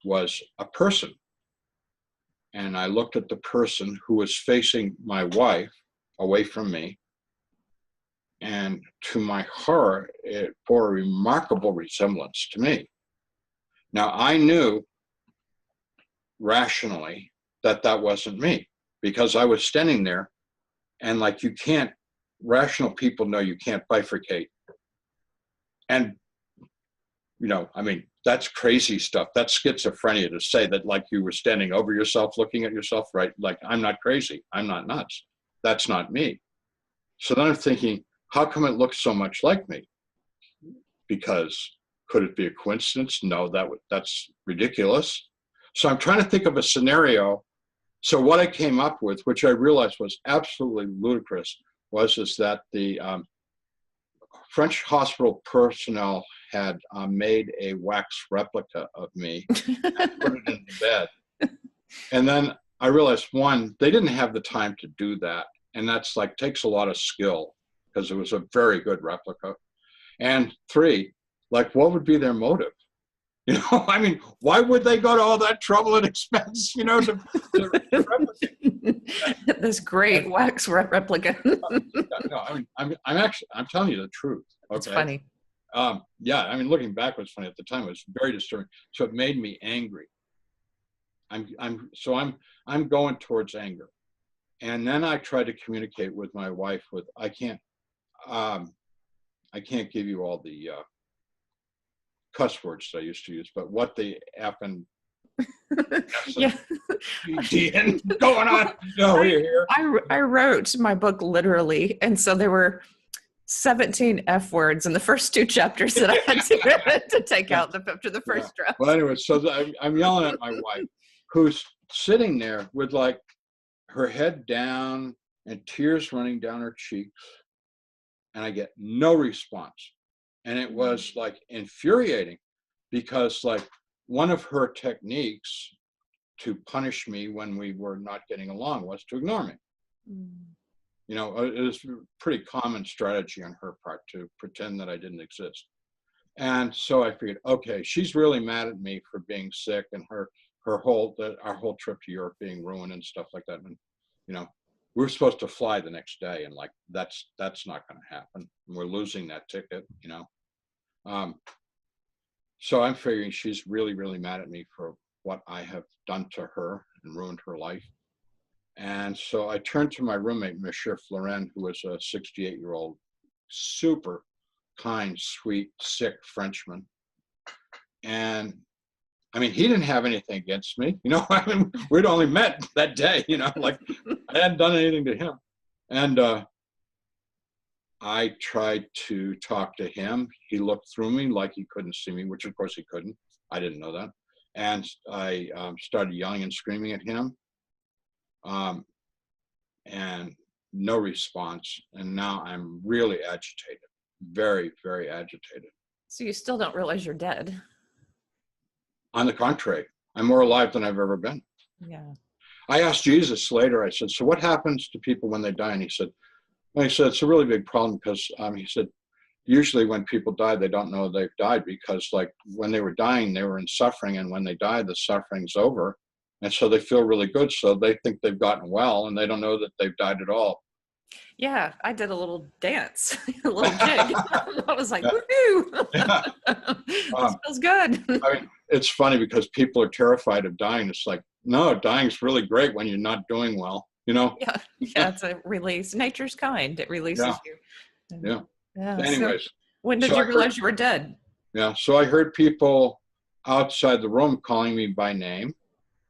was a person. And I looked at the person who was facing my wife away from me. And to my horror, it bore a remarkable resemblance to me. Now, I knew rationally that wasn't me because I was standing there and like rational people know you can't bifurcate. And, I mean, that's crazy stuff. That's schizophrenia to say that like you were standing over yourself, looking at yourself, right? Like, I'm not crazy. I'm not nuts. That's not me. So then I'm thinking, how come it looks so much like me? Because could it be a coincidence? No, that's ridiculous. So I'm trying to think of a scenario. So what I came up with, which I realized was absolutely ludicrous, was that the French hospital personnel had made a wax replica of me and put it in the bed. And then I realized, one, they didn't have the time to do that. And that's like takes a lot of skill because it was a very good replica. And three, like what would be their motive? I mean, why would they go to all that trouble and expense, to replicate this great wax replica? No, I mean, I'm telling you the truth. Okay? It's funny. Yeah, I mean, looking back was funny. At the time, it was very disturbing. So it made me angry. I'm going towards anger, and then I tried to communicate with my wife. I can't give you all the cuss words that I used to use, but what the effing yeah going on? No, here. I wrote my book literally, and so there were 17 F words in the first two chapters that I had to take out after the first draft. Well, anyway, so I'm yelling at my wife, who's sitting there with like her head down and tears running down her cheeks, and I get no response. And it was like infuriating. because like one of her techniques to punish me when we were not getting along was to ignore me. You know, it was a pretty common strategy on her part to pretend that I didn't exist. And so I figured, okay, she's really mad at me for being sick and our whole trip to Europe being ruined and stuff like that. And, you know, we were supposed to fly the next day, and like, that's not going to happen. And we're losing that ticket, you know. So I'm figuring she's really, really mad at me for what I have done to her and ruined her life. And so I turned to my roommate, Monsieur Florent, who was a 68-year-old, super kind, sweet, sick Frenchman. And I mean, he didn't have anything against me. You know, I mean, we'd only met that day, you know, like I hadn't done anything to him. And I tried to talk to him. He looked through me like he couldn't see me, which of course he couldn't. I didn't know that. And I started yelling and screaming at him. And no response. And now I'm really agitated, very, very agitated. So you still don't realize you're dead? On the contrary, I'm more alive than I've ever been. Yeah. I asked Jesus later, I said, so what happens to people when they die? And he said, it's a really big problem because he said, usually when people die, they don't know they've died because like when they were dying, they were in suffering. And when they die, the suffering's over. And so they feel really good. So they think they've gotten well and they don't know that they've died at all. Yeah, I did a little dance, a little jig. I was like, woohoo! Yeah. This feels good. I mean, it's funny because people are terrified of dying. It's like, no, dying's really great when you're not doing well, you know? Yeah, it's a release. Nature's kind. It releases you. Yeah. Anyways. So when did you realize you were dead? Yeah, so I heard people outside the room calling me by name,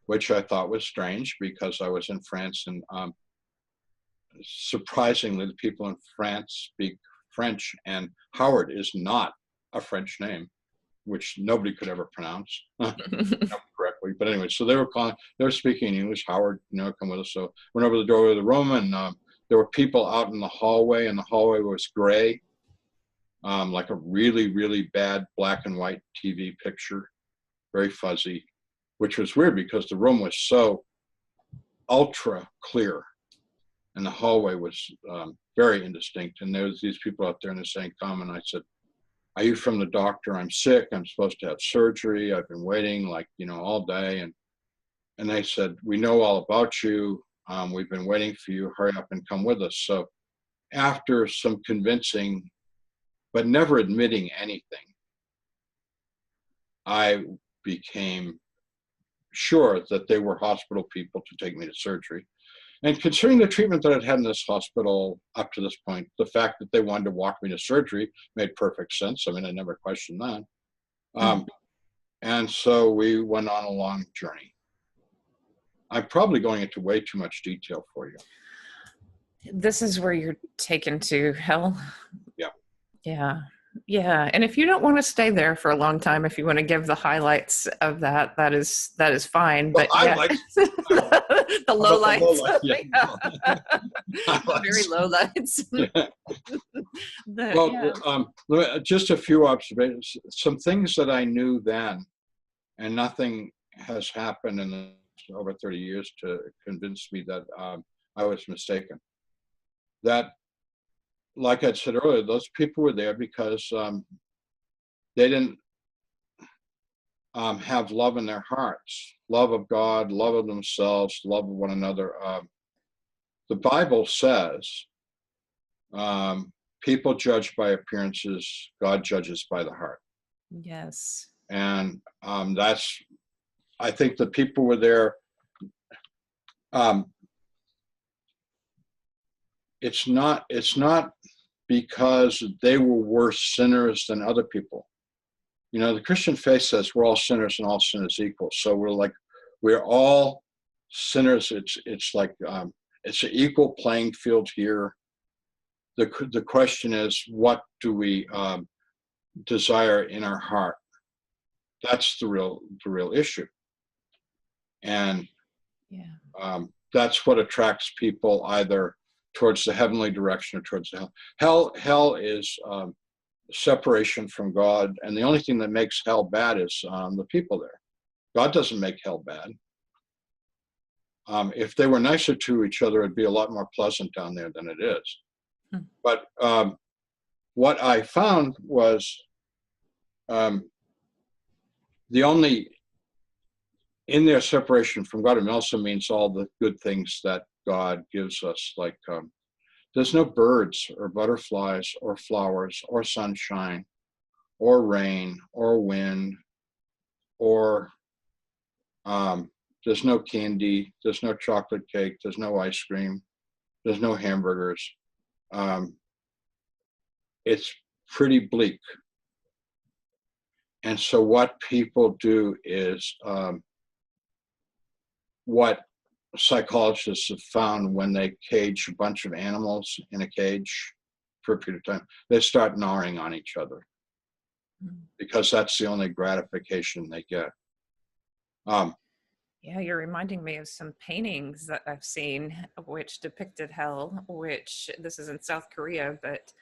which I thought was strange because I was in France and surprisingly, the people in France speak French, and Howard is not a French name, which nobody could ever pronounce correctly. But anyway, so they were speaking English. Howard, you know, come with us. So went over the door of the room, and there were people out in the hallway, and the hallway was gray, like a really, really bad black and white TV picture, very fuzzy, which was weird because the room was so ultra clear. And the hallway was very indistinct. And there was these people out there and they're saying, come. And I said, are you from the doctor? I'm sick. I'm supposed to have surgery. I've been waiting like, you know, all day. And they said, we know all about you. We've been waiting for you. Hurry up and come with us. So after some convincing, but never admitting anything, I became sure that they were hospital people to take me to surgery. And considering the treatment that I'd had in this hospital up to this point, the fact that they wanted to walk me to surgery made perfect sense. I mean, I never questioned that. And so we went on a long journey. I'm probably going into way too much detail for you. This is where you're taken to hell? Yeah. Yeah. Yeah. And if you don't want to stay there for a long time, if you want to give the highlights of that, that is fine. But yeah. The low lights. Very low lights. Just a few observations. Some things that I knew then, and nothing has happened in over 30 years to convince me that I was mistaken. That, like I said earlier, those people were there because they didn't have love in their hearts, love of God, love of themselves, love of one another. The Bible says people judge by appearances, God judges by the heart. Yes. And I think the people were there. It's not because they were worse sinners than other people. You know, the Christian faith says we're all sinners and all sinners equal. So we're all sinners. It's like it's an equal playing field here. The question is, what do we desire in our heart? That's the real issue. And that's what attracts people either towards the heavenly direction or towards the hell. Hell is separation from God, and the only thing that makes hell bad is the people there. God doesn't make hell bad. If they were nicer to each other, it'd be a lot more pleasant down there than it is. But what I found was the only, in their separation from God, it also means all the good things that God gives us, like there's no birds or butterflies or flowers or sunshine or rain or wind or there's no candy, there's no chocolate cake, there's no ice cream, there's no hamburgers. It's pretty bleak. And so what people do is what psychologists have found when they cage a bunch of animals in a cage for a period of time, they start gnawing on each other because that's the only gratification they get. Yeah, you're reminding me of some paintings that I've seen which depicted hell, which this is in South Korea, but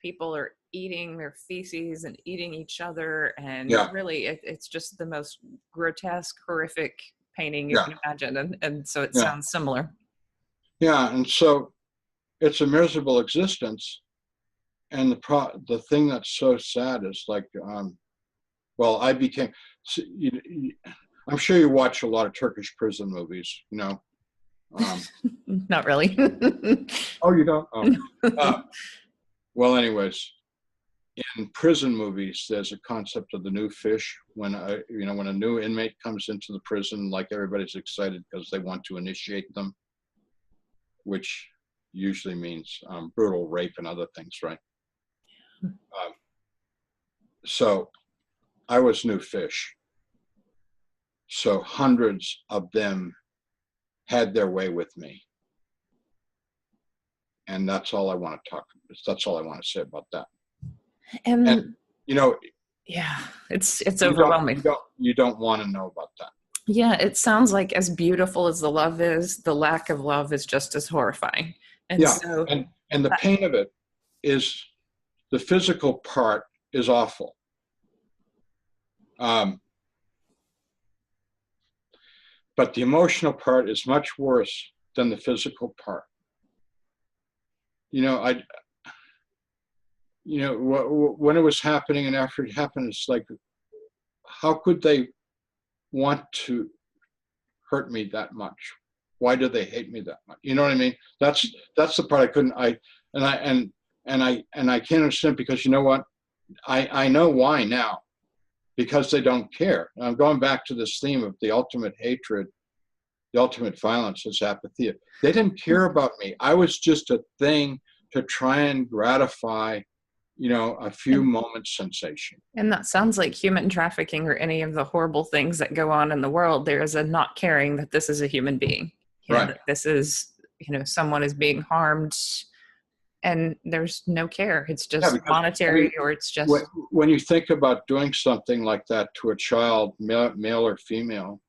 people are eating their feces and eating each other. And really, it's just the most grotesque, horrific painting you can imagine. And so it sounds similar. Yeah, and so it's a miserable existence. And the thing that's so sad is like, well, I became, I'm sure you watch a lot of Turkish prison movies, you know. Not really. Oh, you don't? Oh. Well, anyways, in prison movies, there's a concept of the new fish. When when a new inmate comes into the prison, like everybody's excited because they want to initiate them, which usually means brutal rape and other things, right? So I was new fish. So hundreds of them had their way with me. And that's all I want to talk about. That's all I want to say about that. And you know, yeah, it's overwhelming. You don't want to know about that. Yeah, it sounds like as beautiful as the love is, the lack of love is just as horrifying. And so, and the pain of it is the physical part is awful. But the emotional part is much worse than the physical part. You know, when it was happening and after it happened, it's like, how could they want to hurt me that much? Why do they hate me that much? You know what I mean? That's the part I couldn't. I can't understand, because you know what? I know why now. Because they don't care. And I'm going back to this theme of the ultimate hatred, the ultimate violence is apathy. They didn't care about me. I was just a thing to try and gratify, a few moments sensation. And that sounds like human trafficking or any of the horrible things that go on in the world. There is a not caring that this is a human being. Right. That this is, someone is being harmed. And there's no care. It's just monetary, or it's just... When you think about doing something like that to a child, male or female,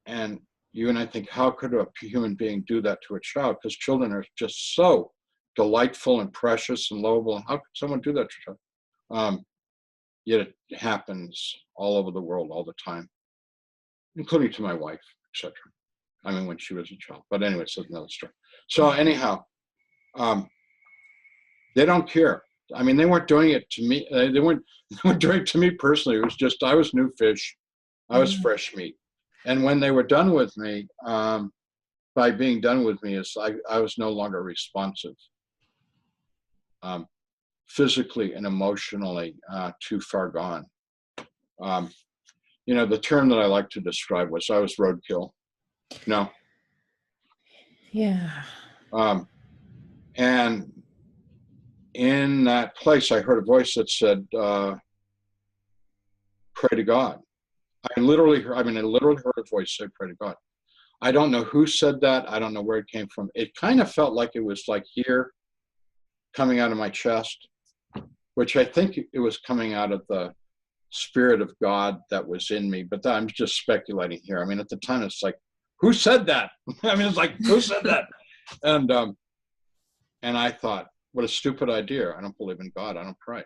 and you and I think, how could a human being do that to a child? Because children are just so delightful and precious and lovable. How could someone do that to a child? Yet it happens all over the world all the time, including to my wife, etc. I mean, when she was a child. But anyway, it's another story. So anyhow, they don't care. I mean, they weren't doing it to me. They weren't doing it to me personally. It was just, I was new fish. I was fresh meat. And when they were done with me, by being done with me, is I was no longer responsive, physically and emotionally, too far gone. The term that I like to describe was I was roadkill. No. Yeah. And in that place, I heard a voice that said, pray to God. I literally heard a voice say, pray to God. I don't know who said that. I don't know where it came from. It kind of felt like it was like here, coming out of my chest, which I think it was coming out of the Spirit of God that was in me. But I'm just speculating here. I mean, at the time, it's like, who said that? I mean, it's like, who said that? And I thought, what a stupid idea. I don't believe in God. I don't pray.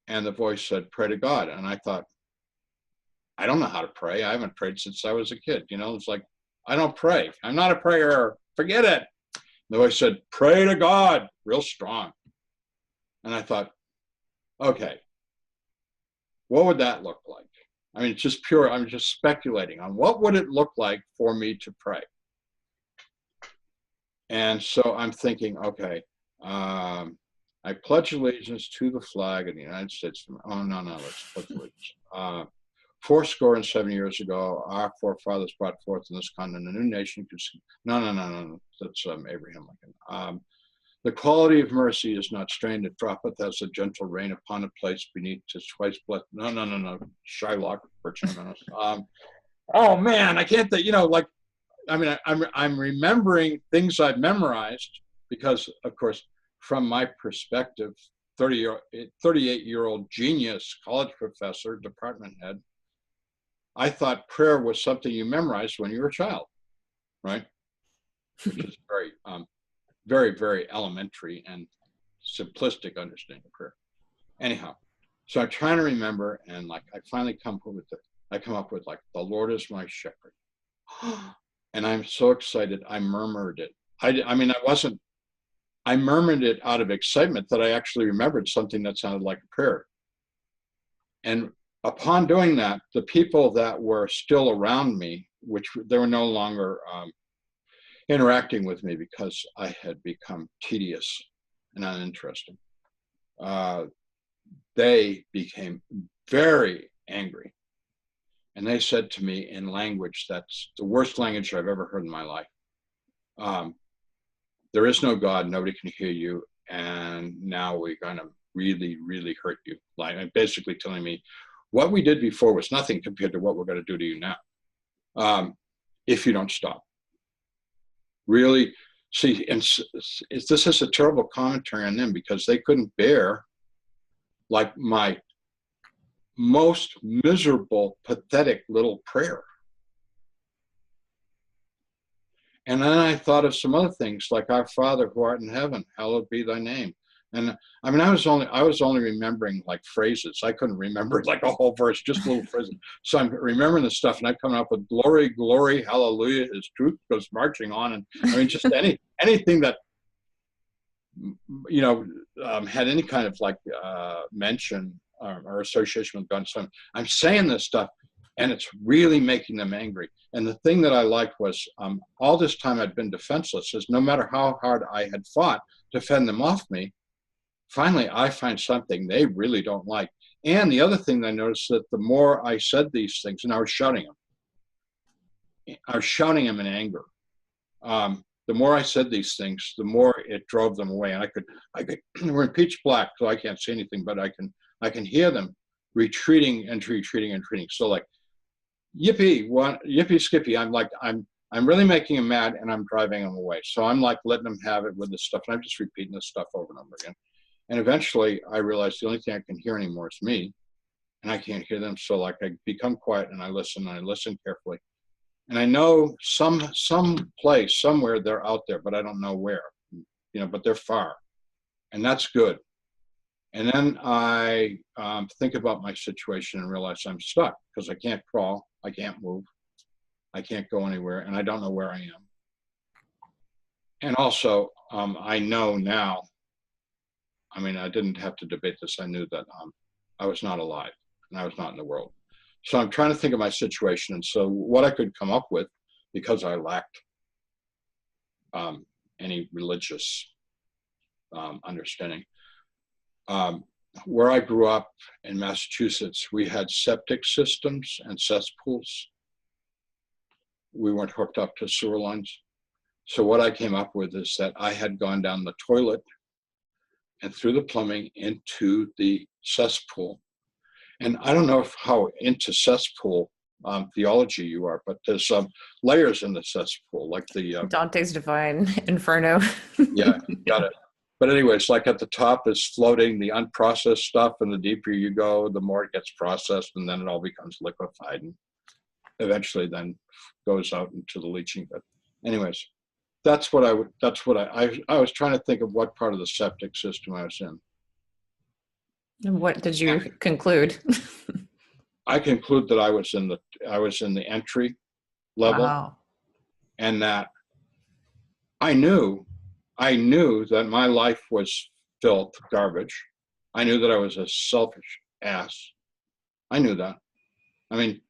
And the voice said, pray to God. And I thought, I don't know how to pray. I haven't prayed since I was a kid. You know, it's like, I don't pray. I'm not a prayer. Forget it. The voice said, pray to God, real strong. And I thought, okay, what would that look like? I mean, it's just pure, I'm just speculating on what would it look like for me to pray. And so I'm thinking, okay, I pledge allegiance to the flag of the United States. Oh, no, let's pledge allegiance. 70 years ago, our forefathers brought forth in this continent a new nation. No. That's Abraham Lincoln. The quality of mercy is not strained. It droppeth as a gentle rain upon a place beneath its twice blessed. No. Shylock. Oh man, I can't think. You know, like, I mean, I'm remembering things I've memorized because, of course, from my perspective, 38-year-old genius, college professor, department head, I thought prayer was something you memorized when you were a child, right? Which is very, very elementary and simplistic understanding of prayer. Anyhow, so I'm trying to remember, and like I finally come up with like, the Lord is my shepherd. And I'm so excited, I murmured it. I murmured it out of excitement that I actually remembered something that sounded like a prayer. And upon doing that, the people that were still around me, which they were no longer interacting with me because I had become tedious and uninteresting, they became very angry. And they said to me in language that's the worst language I've ever heard in my life. There is no God, nobody can hear you, and now we're gonna really, really hurt you. Like, basically telling me what we did before was nothing compared to what we're gonna do to you now, if you don't stop. Really, see, and this is a terrible commentary on them because they couldn't bear like my most miserable, pathetic little prayer. And then I thought of some other things like, our Father who art in heaven, hallowed be thy name. And I mean, I was only remembering like phrases. I couldn't remember like a whole verse, just little phrases. So I'm remembering this stuff, and I'm coming up with glory, glory, hallelujah. His truth goes marching on, and I mean, just anything that had any kind of like mention or association with God. So I'm saying this stuff, and it's really making them angry. And the thing that I liked was all this time I'd been defenseless, is no matter how hard I had fought to fend them off me, finally I find something they really don't like. And the other thing I noticed, that the more I said these things, and I was shouting them in anger. The more I said these things, the more it drove them away. And I could we're in pitch black, so I can't see anything, but I can hear them retreating. So like, yippee skippy. I'm really making them mad, and I'm driving them away. So I'm like letting them have it with this stuff, and I'm just repeating this stuff over and over again. And eventually I realized the only thing I can hear anymore is me, and I can't hear them. So like I become quiet, and I listen carefully. And I know some place somewhere they're out there, but I don't know where, but they're far, and that's good. And then I think about my situation and realize I'm stuck because I can't crawl, I can't move, I can't go anywhere, and I don't know where I am. And also, I know now, I mean, I didn't have to debate this. I knew that I was not alive, and I was not in the world. So I'm trying to think of my situation. And so what I could come up with, because I lacked any religious understanding, where I grew up in Massachusetts, we had septic systems and cesspools. We weren't hooked up to sewer lines. So what I came up with is that I had gone down the toilet and through the plumbing into the cesspool. And I don't know how into cesspool theology you are, but there's layers in the cesspool, like the Dante's Divine Inferno. Yeah, got it. But anyways, like at the top is floating the unprocessed stuff, and the deeper you go, the more it gets processed, and then it all becomes liquefied, and eventually then goes out into the leaching bed. Anyways, that's what I would, that's what I was trying to think of what part of the septic system I was in. And what did you conclude? I conclude that I was in the entry level, Wow. and that I knew that my life was filth, garbage. I knew that I was a selfish ass. I knew that. I mean,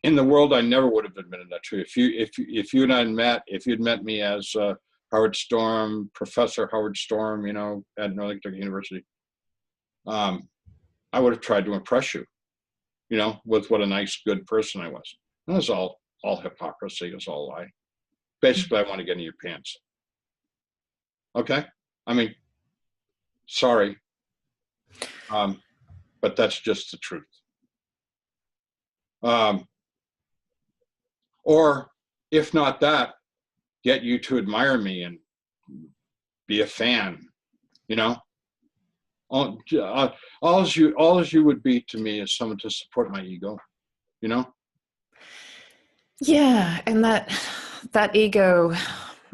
in the world, I never would have admitted that to you. If you and I met, if you'd met me as Howard Storm, Professor Howard Storm, you know, at Northern University, I would have tried to impress you, you know, with what a nice, good person I was. And it was all hypocrisy. It was all lie. Basically, I want to get in your pants. Okay? I mean, sorry, but that's just the truth. Or if not that, get you to admire me and be a fan, you know? All you would be to me is someone to support my ego, you know? Yeah, and that ego,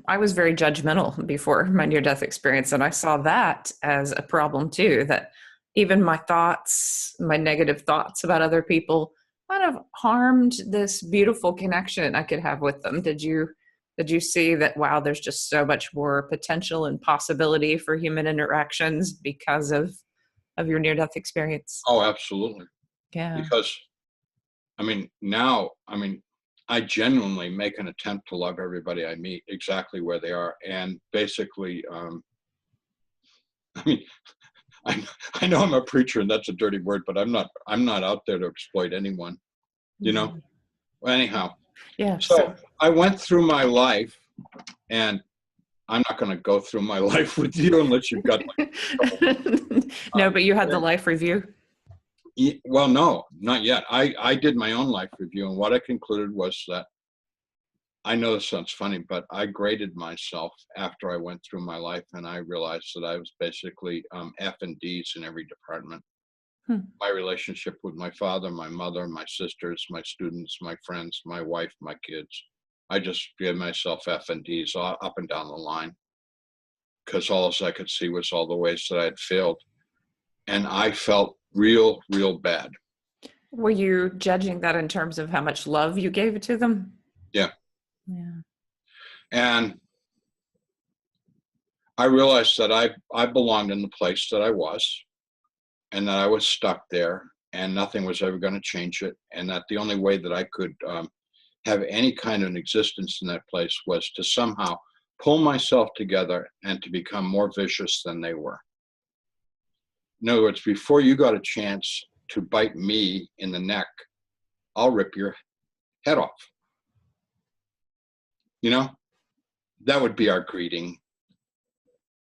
I was very judgmental before my near-death experience, and I saw that as a problem too, that even my thoughts, my negative thoughts about other people kind of harmed this beautiful connection I could have with them. Did you see that, wow, there's just so much more potential and possibility for human interactions because of your near-death experience? Oh, absolutely. Yeah. Because, I mean, now, I genuinely make an attempt to love everybody I meet exactly where they are. And basically, I mean, I know I'm a preacher and that's a dirty word, but I'm not out there to exploit anyone, you know? Anyhow. Yeah. So I went through my life, and I'm not going to go through my life with you unless you've got no, but you had the life review. Well, no, not yet. I did my own life review, and what I concluded was that, I know this sounds funny, but I graded myself after I went through my life, and I realized that I was basically F and D's in every department. My relationship with my father, my mother, my sisters, my students, my friends, my wife, my kids. I just gave myself F and D's up and down the line, because all I could see was all the ways that I had failed. And I felt real bad. Were you judging that in terms of how much love you gave to them? Yeah. Yeah. And I realized that I belonged in the place that I was, and that I was stuck there, and nothing was ever going to change it, and that the only way that I could have any kind of an existence in that place was to somehow pull myself together and to become more vicious than they were. In other words, before you got a chance to bite me in the neck, I'll rip your head off. You know, that would be our greeting.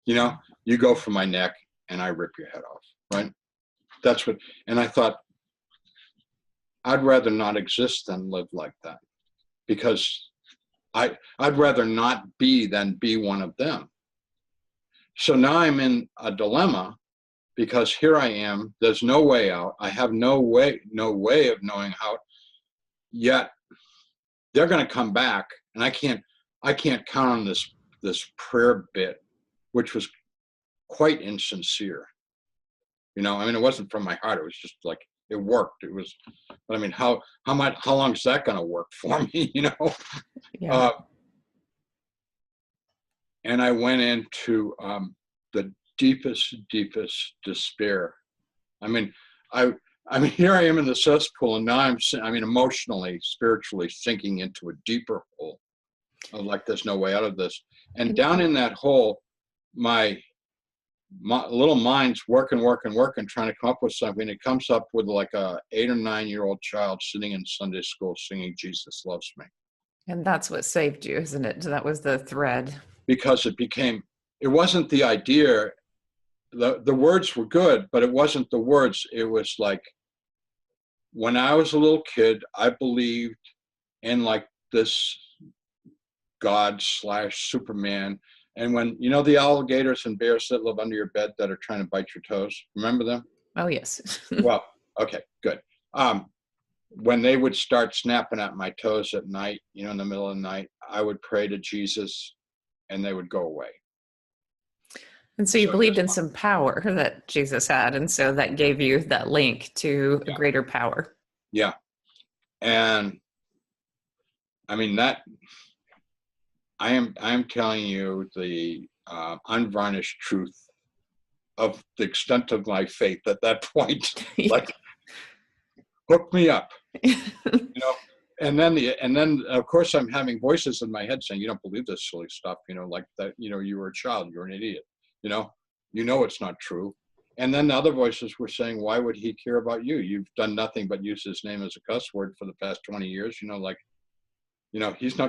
You know, you go for my neck and I rip your head off, right? That's what, and I thought, I'd rather not exist than live like that, because I'd rather not be than be one of them. So now I'm in a dilemma, because here I am, there's no way out. I have no way of knowing how, yet they're going to come back, and I can't count on this prayer bit, which was quite insincere. You know, I mean, it wasn't from my heart. It was just like, it worked. It was, but I mean, how long is that going to work for me? You know? Yeah. And I went into the deepest despair. I mean, here I am in the cesspool, and now I'm emotionally, spiritually sinking into a deeper hole of like, there's no way out of this. And down in that hole, my little mind's working, trying to come up with something. It comes up with like a 8 or 9 year old child sitting in Sunday school singing "Jesus Loves Me." And that's what saved you, isn't it? That was the thread. Because it wasn't the idea. The words were good, but it wasn't the words. It was like, when I was a little kid, I believed in like this God / Superman. And when, you know, the alligators and bears that live under your bed that are trying to bite your toes, remember them? Oh, yes. Well, okay, good. when they would start snapping at my toes at night, in the middle of the night, I would pray to Jesus and they would go away. And so you believed in some power that Jesus had, and so that gave you that link to a greater power. Yeah. And I mean, that I am telling you the unvarnished truth of the extent of my faith at that point. Like, hook me up, And then of course I'm having voices in my head saying, "You don't believe this silly stuff, like that. You were a child, you're an idiot. It's not true." And then the other voices were saying, "Why would he care about you? You've done nothing but use his name as a cuss word for the past 20 years. He's not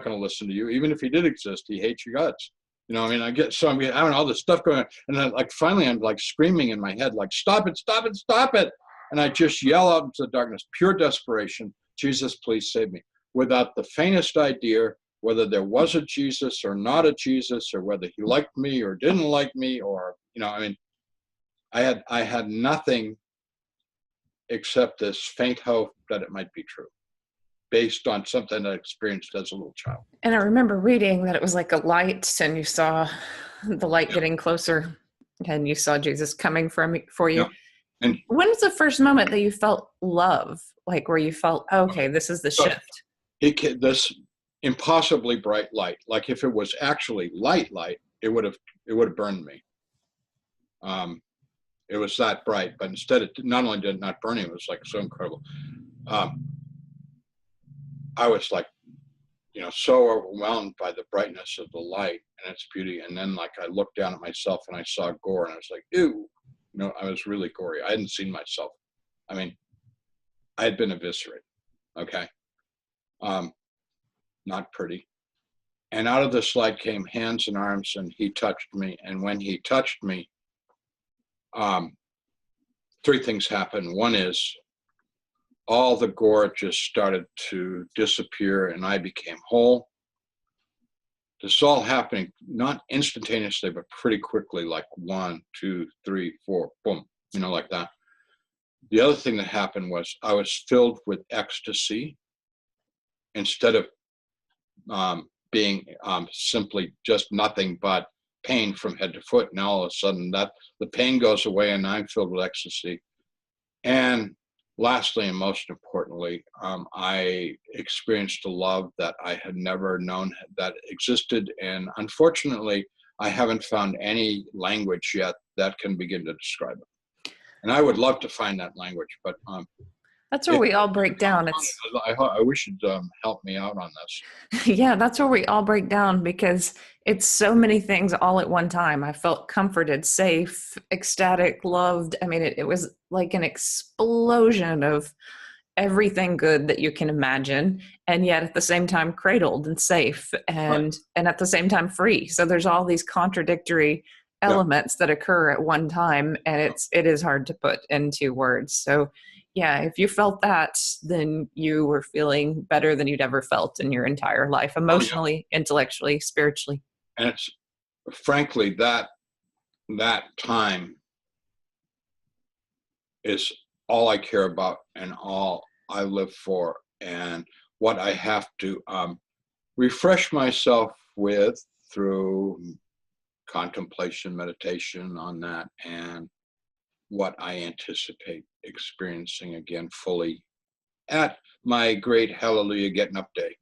going to listen to you. Even if he did exist, he hates your guts." I'm having all this stuff going on. And then finally I'm screaming in my head, "Stop it, stop it, stop it." And I just yell out into the darkness, pure desperation, "Jesus, please save me," without the faintest idea whether there was a Jesus or not a Jesus, or whether he liked me or didn't like me, or, I had nothing except this faint hope that it might be true, based on something I experienced as a little child. And I remember reading that it was like a light, and you saw the light getting closer, and you saw Jesus coming for you. Yeah. And when was the first moment that you felt love, where you felt, okay, this is the shift? This impossibly bright light, if it was actually light, it would have burned me. It was that bright, but instead, it not only did it not burn me, it was so incredible. I was so overwhelmed by the brightness of the light and its beauty. And then I looked down at myself and I saw gore, and I was like, ew, I was really gory. I hadn't seen myself. I mean, I had been eviscerated. Okay. Not pretty. And out of this light came hands and arms, and he touched me. And when he touched me, three things happened. One is, all the gore just started to disappear, and I became whole. This is all happening not instantaneously, but pretty quickly, 1, 2, 3, 4, boom, like that. The other thing that happened was I was filled with ecstasy instead of being simply just nothing but pain from head to foot. Now all of a sudden the pain goes away, and I'm filled with ecstasy. And lastly, and most importantly, I experienced a love that I had never known that existed. And unfortunately, I haven't found any language yet that can begin to describe it. And I would love to find that language, but that's where we all break down. I wish you'd help me out on this. Yeah, that's where we all break down, because it's so many things all at one time. I felt comforted, safe, ecstatic, loved. I mean, it was like an explosion of everything good that you can imagine, and yet at the same time cradled and safe, and at the same time free. So there's all these contradictory elements that occur at one time, and it is hard to put into words. So yeah, if you felt that, then you were feeling better than you'd ever felt in your entire life, emotionally, intellectually, spiritually. And it's frankly that time is all I care about and all I live for, and what I have to refresh myself with through contemplation, meditation on that, and what I anticipate experiencing again fully at my great Hallelujah Getting Up Day.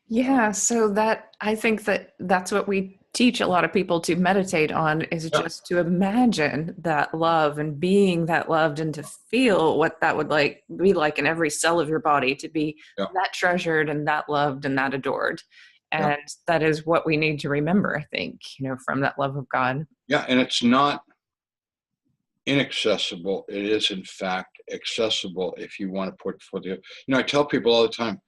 Yeah, so I think that's what we teach a lot of people to meditate on, is just to imagine that love and being that loved, and to feel what that would be like in every cell of your body, to be that treasured and that loved and that adored. And that is what we need to remember, I think, from that love of God. Yeah, and it's not inaccessible. It is, in fact, accessible if you want to put forth the. I tell people all the time.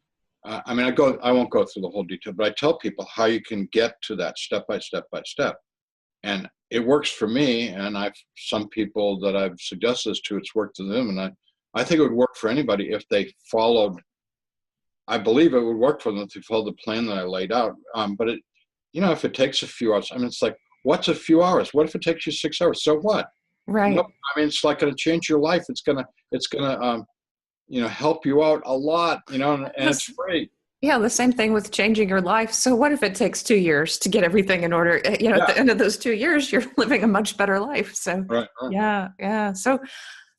I won't go through the whole detail, but I tell people how you can get to that step by step by step, and it works for me. And some people that I've suggested this to, it's worked for them, and I think it would work for anybody if they followed. I believe it would work for them if they followed the plan that I laid out. But if it takes a few hours, it's like, what's a few hours? What if it takes you 6 hours? So what? Right. It's going to change your life. It's going to help you out a lot, and it's free. Yeah, the same thing with changing your life. So what if it takes 2 years to get everything in order? At the end of those 2 years, you're living a much better life. So right. yeah. So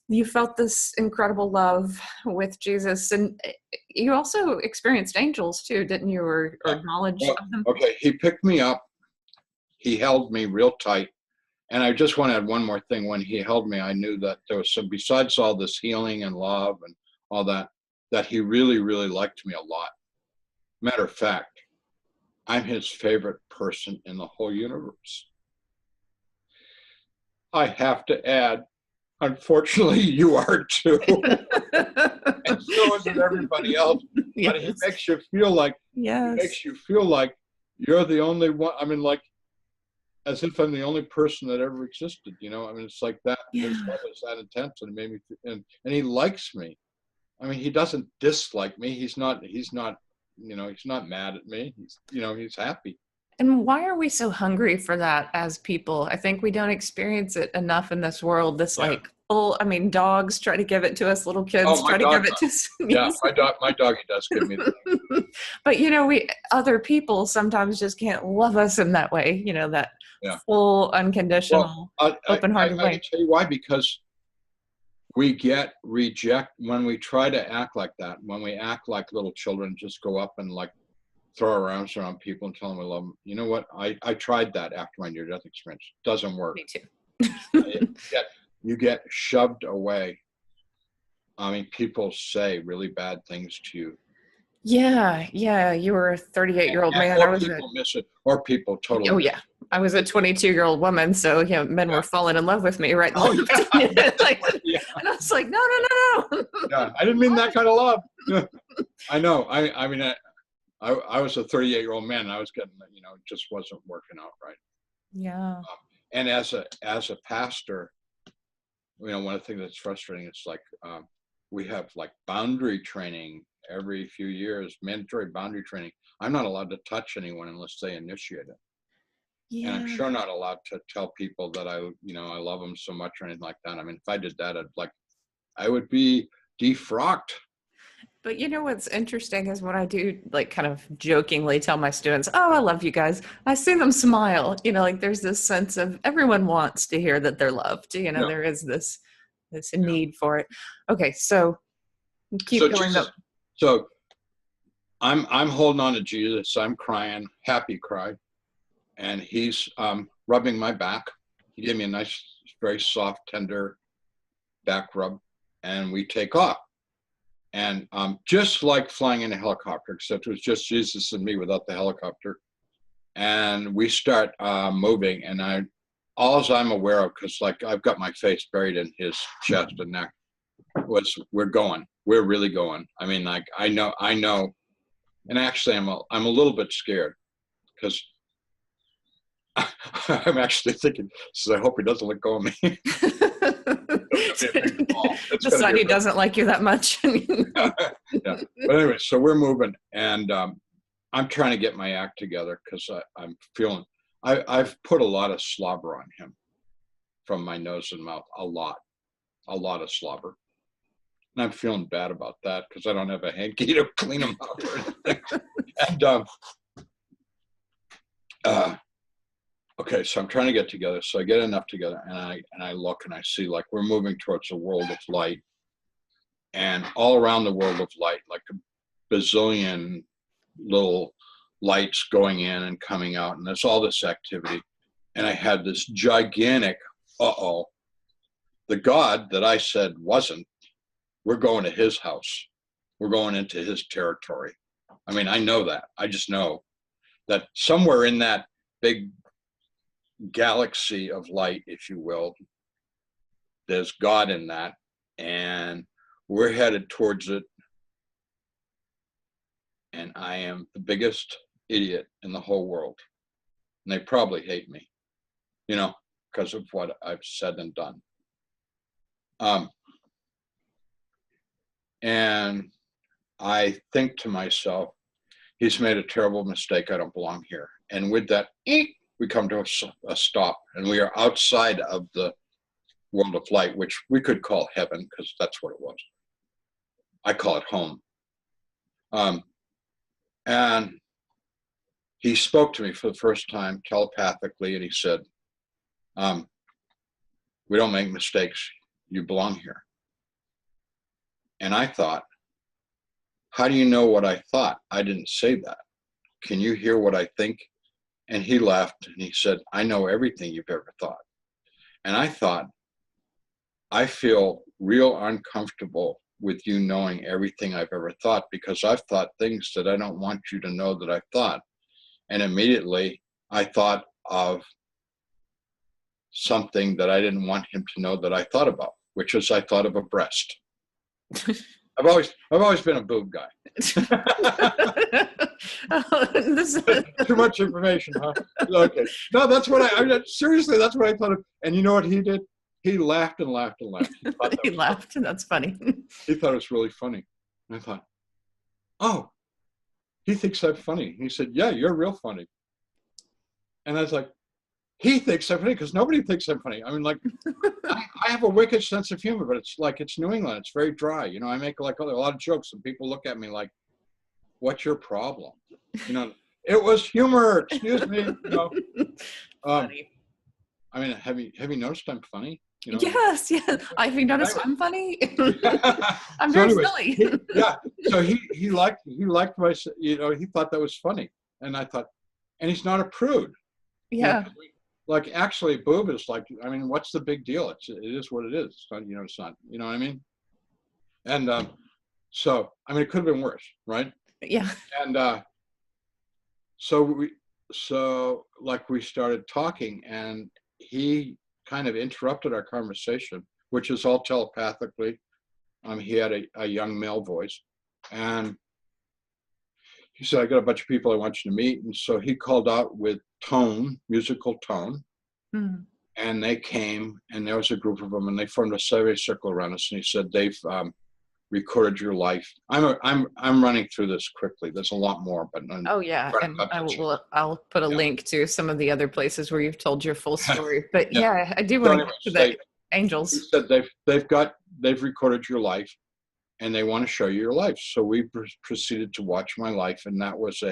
you felt this incredible love with Jesus, and you also experienced angels too, didn't you? Or knowledge of them? Okay, he picked me up. He held me real tight. And I just want to add one more thing. When he held me, I knew that there was some, besides all this healing and love and all that he really, really liked me a lot. Matter of fact, I'm his favorite person in the whole universe. I have to add, unfortunately, you are too. And so is everybody else. Yes. But he makes you feel like, you're the only one. I mean, like, as if I'm the only person that ever existed, I mean, it's like that. His love is that intense, and it made me, and he likes me. I mean, he doesn't dislike me. He's not mad at me. He's happy. And why are we so hungry for that as people? I think we don't experience it enough in this world. This dogs try to give it to us. Little kids try to give it to us. Yeah, my doggy does give me that. But we other people sometimes just can't love us in that way. That full, unconditional, open-hearted way. I can tell you why, because we get reject when we try to act like that. When we act like little children, just go up and like throw our arms around people and tell them we love them. You know what? I tried that after my near-death experience. Doesn't work. Me too. You get shoved away. I mean, people say really bad things to you. Yeah. You were a 38-year-old man. Or people miss it, or people totally. Oh yeah, I was a 22-year-old woman, so men were falling in love with me, right? Oh, yeah. And I was like, no. Yeah, I didn't mean that kind of love. I know. I mean, I was a 38-year-old man. And I was getting, it just wasn't working out right. Yeah. And as a pastor, one of the things that's frustrating is like we have like boundary training every few years, mandatory boundary training. I'm not allowed to touch anyone unless they initiate it. Yeah. And I'm sure not allowed to tell people that I love them so much or anything like that. I mean, if I did that, I would be defrocked. But what's interesting is when I do like kind of jokingly tell my students, "Oh, I love you guys," I see them smile. Like there's this sense of everyone wants to hear that they're loved. There is this need for it. Okay, so keep going up. So I'm holding on to Jesus. I'm crying, happy cry, and he's rubbing my back. He gave me a nice, very soft, tender back rub, and we take off. And just like flying in a helicopter, except it was just Jesus and me without the helicopter. And we start moving, and all I'm aware of, because like I've got my face buried in his chest and neck, was we're going. We're really going. I mean, like I know. And actually, I'm a little bit scared because I'm actually thinking, I hope he doesn't let go of me. Decide he doesn't like you that much. Yeah. But anyway, so we're moving, and I'm trying to get my act together because I'm feeling. I've put a lot of slobber on him from my nose and mouth. A lot of slobber. And I'm feeling bad about that because I don't have a hanky to clean them up or anything. And okay, so I'm trying to get together. So I get enough together, and I look and I see like we're moving towards a world of light, and all around the world of light, like a bazillion little lights going in and coming out, and there's all this activity. And I had this gigantic, the God that I said wasn't. We're going to his house. We're going into his territory. I mean, I know that. I just know that somewhere in that big galaxy of light, if you will, there's God in that, and we're headed towards it. And I am the biggest idiot in the whole world. And they probably hate me, because of what I've said and done. And I think to myself, he's made a terrible mistake. I don't belong here. And with that, we come to a stop, and we are outside of the world of light, which we could call heaven, because that's what it was. I call it home. And he spoke to me for the first time telepathically, and he said, we don't make mistakes. You belong here. And I thought, how do you know what I thought? I didn't say that. Can you hear what I think? And he laughed and he said, I know everything you've ever thought. And I thought, I feel real uncomfortable with you knowing everything I've ever thought, because I've thought things that I don't want you to know that I've thought. And immediately I thought of something that I didn't want him to know that I thought about, which is I thought of a breast. I've always been a boob guy. Too much information, huh? Okay. No, that's what seriously, that's what I thought of. And you know what he did? He laughed and laughed and laughed. He laughed, and that's funny. He thought it was really funny. And I thought, oh, he thinks I'm funny. He said, yeah, you're real funny. And I was like, he thinks I'm funny because nobody thinks I'm funny. I mean, like, I have a wicked sense of humor, but it's like, it's New England. It's very dry. You know, I make like a lot of jokes and people look at me like, what's your problem? You know, it was humor. Excuse me. You know, Funny. I mean, have you noticed I'm funny? You know? Yes. Have you noticed I'm funny? I'm So very anyways, silly. yeah. So he liked my, you know, he thought that was funny. And I thought, and he's not a prude. Yeah. You know, like, actually, boob is like, I mean, what's the big deal? It is what it is. It's not, you know, it's not, you know what I mean? And so, I mean, it could have been worse, right? Yeah. And so we started talking, and he kind of interrupted our conversation, which is all telepathically. He had a young male voice, and he said, I got a bunch of people I want you to meet. And so he called out with tone, musical tone. Mm. And they came, and there was a group of them, and they formed a semicircle around us. And he said, they've recorded your life. I'm running through this quickly. There's a lot more, but oh yeah, and I'll put a link to some of the other places where you've told your full story. But yeah, I do want to get to the angels. He said they've recorded your life, and they want to show you your life. So we proceeded to watch my life, and that was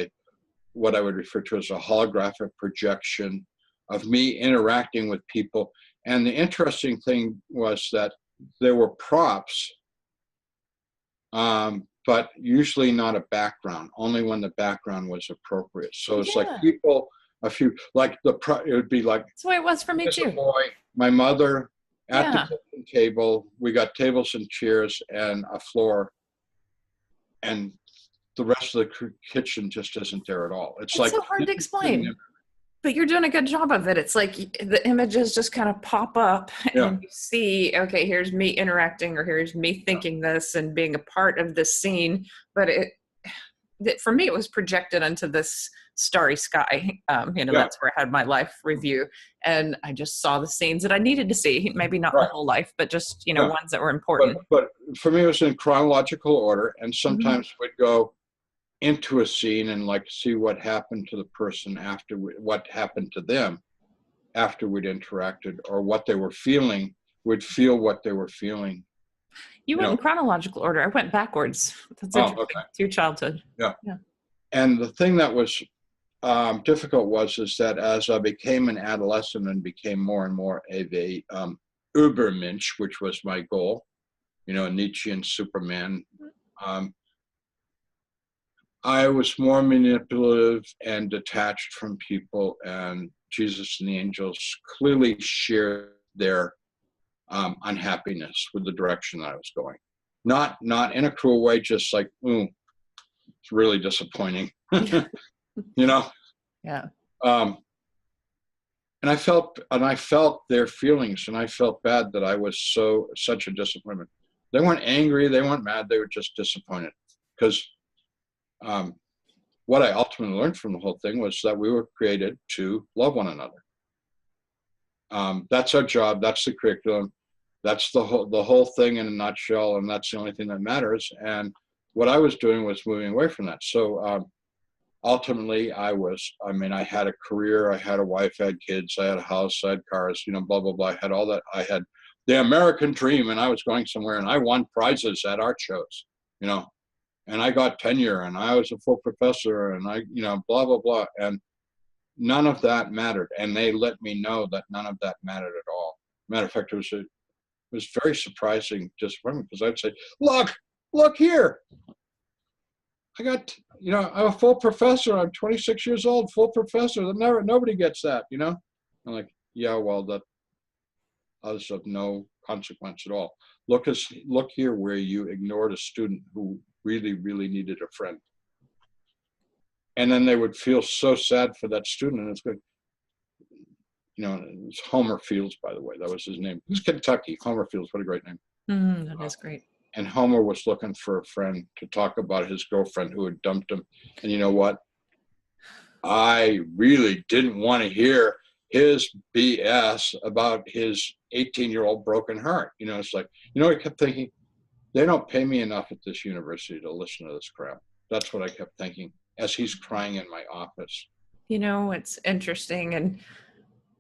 what I would refer to as a holographic projection of me interacting with people. And the interesting thing was that there were props, but usually not a background, only when the background was appropriate. So it's like people, like it would be like, that's the way it was for me too. Boy, my mother at the kitchen table, we got tables and chairs and a floor, and the rest of the kitchen just isn't there at all. It's like so hard to explain. But you're doing a good job of it. It's like the images just kind of pop up, and you see, okay, here's me interacting, or here's me thinking this and being a part of this scene. But for me, it was projected onto this starry sky. That's where I had my life review, and I just saw the scenes that I needed to see. Maybe not the whole life, but just ones that were important. But for me, it was in chronological order, and sometimes we'd go into a scene and like see what happened to the person after what happened to them after we'd interacted, or what they were feeling. Would feel what they were feeling. You went in chronological order. I went backwards. That's interesting. Okay. To your childhood. Yeah. And the thing that was difficult is that as I became an adolescent and became more and more of a Übermensch, which was my goal, Nietzschean Superman, I was more manipulative and detached from people, and Jesus and the angels clearly shared their unhappiness with the direction that I was going. Not in a cruel way, just like, it's really disappointing. Yeah. And I felt their feelings, and I felt bad that I was such a disappointment. They weren't angry, they weren't mad, they were just disappointed. Because what I ultimately learned from the whole thing was that we were created to love one another. That's our job. That's the curriculum. That's the whole thing in a nutshell, and that's the only thing that matters. And what I was doing was moving away from that. So ultimately, I had a career, I had a wife, I had kids, I had a house, I had cars, blah, blah, blah. I had all that. I had the American dream, and I was going somewhere, and I won prizes at art shows. you know, and I got tenure and I was a full professor and I, you know, blah, blah, blah. And none of that mattered. And they let me know that none of that mattered at all. Matter of fact, it was very surprising disappointment, because I'd say, look here. I got, you know, I'm a full professor. I'm 26 years old, full professor. Nobody gets that, you know? I'm like, yeah, well, that is of no consequence at all. Look here where you ignored a student who really, really needed a friend. And then they would feel so sad for that student. And it's good. You know, it's Homer Fields, by the way. That was his name. He's Kentucky. Homer Fields, what a great name. That is great. And Homer was looking for a friend to talk about his girlfriend who had dumped him. And you know what? I really didn't want to hear his BS about his 18-year-old broken heart. You know, it's like, you know, I kept thinking, they don't pay me enough at this university to listen to this crap. That's what I kept thinking as he's crying in my office. You know, it's interesting, and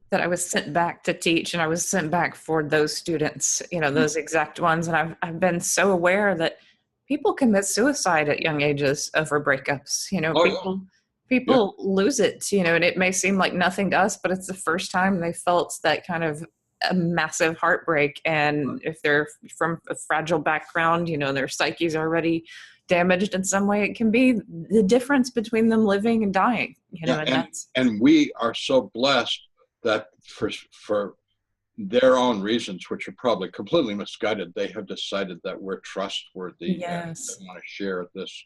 that I was sent back to teach, and I was sent back for those students, you know, those exact ones. And I've been so aware that people commit suicide at young ages over breakups. You know, people lose it, you know, and it may seem like nothing to us, but it's the first time they felt that kind of a massive heartbreak. And if they're from a fragile background, you know, their psyche's already damaged in some way, it can be the difference between them living and dying, you know. And we are so blessed that for their own reasons, which are probably completely misguided, they have decided that we're trustworthy. Yes. And they want to share this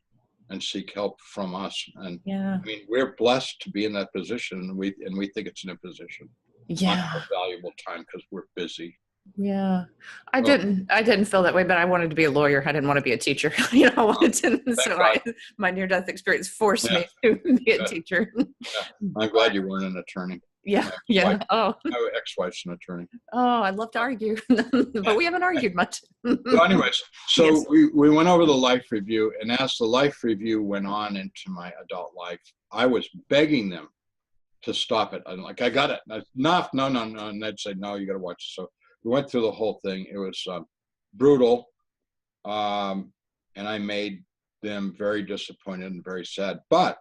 and seek help from us. And yeah, I mean, we're blessed to be in that position, and we think it's an imposition. Yeah. Not a valuable time because we're busy. Yeah. I didn't feel that way, but I wanted to be a lawyer. I didn't want to be a teacher. You know, I wanted to, so my near-death experience forced me to be a teacher. I'm glad you weren't an attorney. Yeah. My ex-wife's an attorney. Oh, I'd love to argue, but we haven't argued much. So anyways, yes. we went over the life review, and as the life review went on into my adult life, I was begging them to stop it. I'm like, I got it. No. And they'd say, no, you got to watch it. So we went through the whole thing. It was brutal. And I made them very disappointed and very sad. But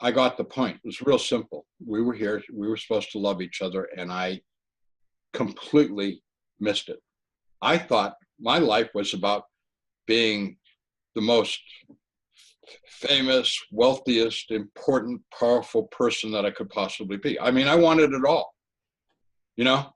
I got the point. It was real simple. We were here. We were supposed to love each other, and I completely missed it. I thought my life was about being the most famous, wealthiest, important, powerful person that I could possibly be. I mean, I wanted it all, you know?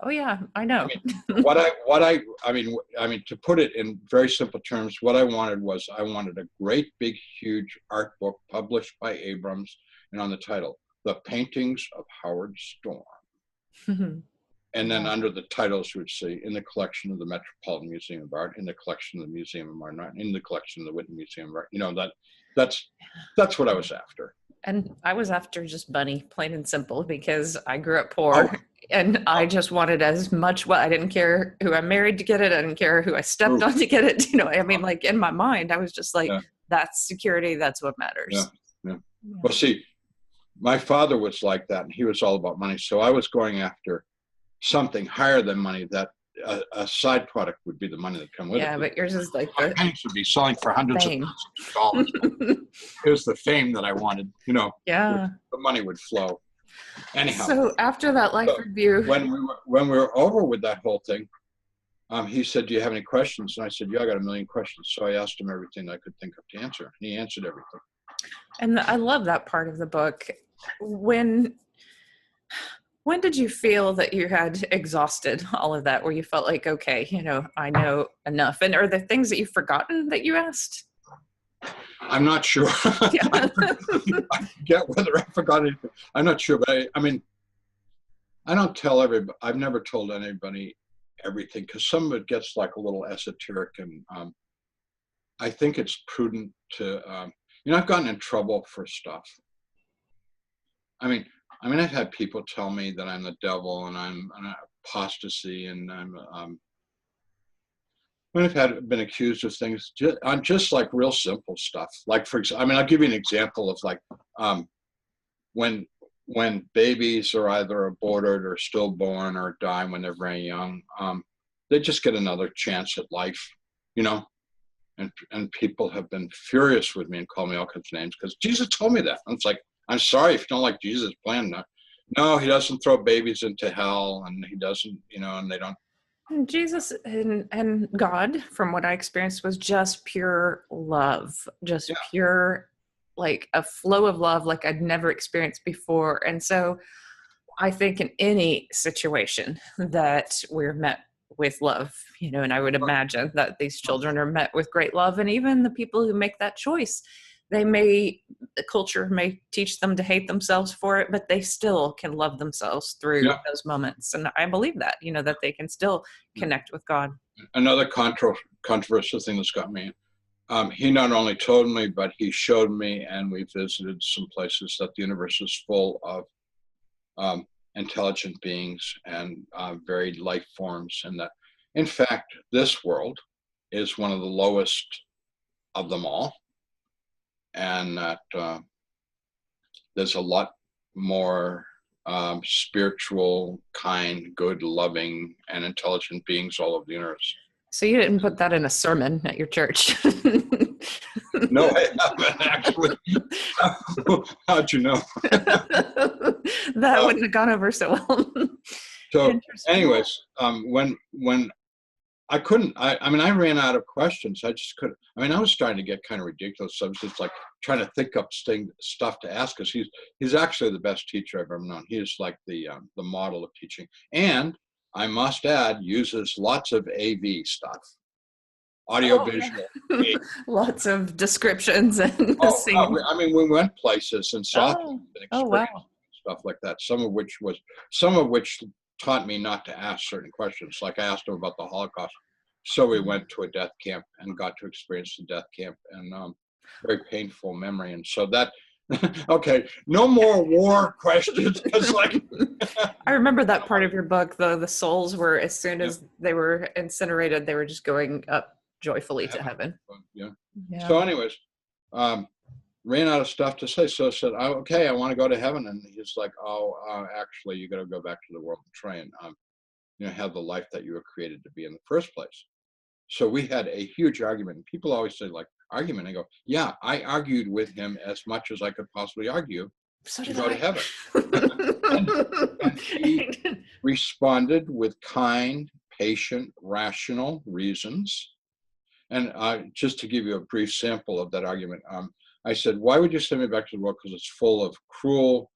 Oh yeah, I know. I mean, to put it in very simple terms, what I wanted was, I wanted a great, big, huge art book published by Abrams, and on the title, The Paintings of Howard Storm. And then under the titles, you would see, in the collection of the Metropolitan Museum of Art, in the collection of the Museum of Modern Art, in the collection of the Whitney Museum of Art. You know, that's what I was after. And I was after just money, plain and simple, because I grew up poor, and I just wanted as much. I didn't care who I married to get it. I didn't care who I stepped on to get it. You know, I mean, like in my mind, I was just like, that's security. That's what matters. Yeah. Well, see, my father was like that, and he was all about money. So I was going after something higher than money, that a side product would be the money that come with it. Yeah, but yours is like my paintings would be selling for hundreds of thousands of dollars. Here's the fame that I wanted, you know. Yeah. The money would flow. Anyhow. So after that life review, when we were over with that whole thing, he said, "Do you have any questions?" And I said, "Yeah, I got a million questions." So I asked him everything I could think of to answer, and he answered everything. And I love that part of the book. When did you feel that you had exhausted all of that, where you felt like, okay, you know, I know enough? And are there things that you've forgotten that you asked? I'm not sure. I forget whether I forgot anything. I'm not sure, but I mean, I don't tell everybody. I've never told anybody everything, because some of it gets like a little esoteric, and I think it's prudent to, you know, I've gotten in trouble for stuff. I mean, I've had people tell me that I'm the devil and I'm an apostasy, and I've been accused of things on just like real simple stuff. Like, for example, I mean, I'll give you an example of like when babies are either aborted or stillborn or die when they're very young, they just get another chance at life, you know. And people have been furious with me and called me all kinds of names because Jesus told me that. And it's like, I'm sorry if you don't like Jesus' plan. No, he doesn't throw babies into hell, and he doesn't, and they don't. Jesus and God, from what I experienced, was just pure love, just pure, like a flow of love like I'd never experienced before. And so I think in any situation that we're met with love, and I would imagine that these children are met with great love. And even the people who make that choice, the culture may teach them to hate themselves for it, but they still can love themselves through those moments. And I believe that, that they can still connect with God. Another controversial thing that's got me, he not only told me, but he showed me, and we visited some places, that the universe is full of intelligent beings and varied life forms, and that, in fact, this world is one of the lowest of them all, and that there's a lot more spiritual, kind, good, loving, and intelligent beings all over the universe. So you didn't put that in a sermon at your church? No, I haven't, actually. How'd you know? That wouldn't have gone over so well. So anyways, when I couldn't, I ran out of questions. I just couldn't. I was starting to get kind of ridiculous. So I was just like trying to think up stuff to ask, because he's actually the best teacher I've ever known. He is like the model of teaching. And I must add, uses lots of AV stuff. Audio, visual. Lots of descriptions and we went places and saw things and stuff like that. Some of which taught me not to ask certain questions. Like I asked him about the Holocaust. So we went to a death camp and got to experience the death camp, and very painful memory. And so that, okay, no more war questions. I remember that part of your book, though. The souls were, as soon as they were incinerated, they were just going up joyfully to heaven. Yeah. So anyways, ran out of stuff to say. So I said, okay, I want to go to heaven. And he's like, actually, you got to go back to the world and try and, have the life that you were created to be in the first place. So we had a huge argument. People always say, like, argument. I go, yeah, I argued with him as much as I could possibly argue to go to heaven. and he responded with kind, patient, rational reasons. And just to give you a brief sample of that argument, I said, why would you send me back to the world? Because it's full of cruel,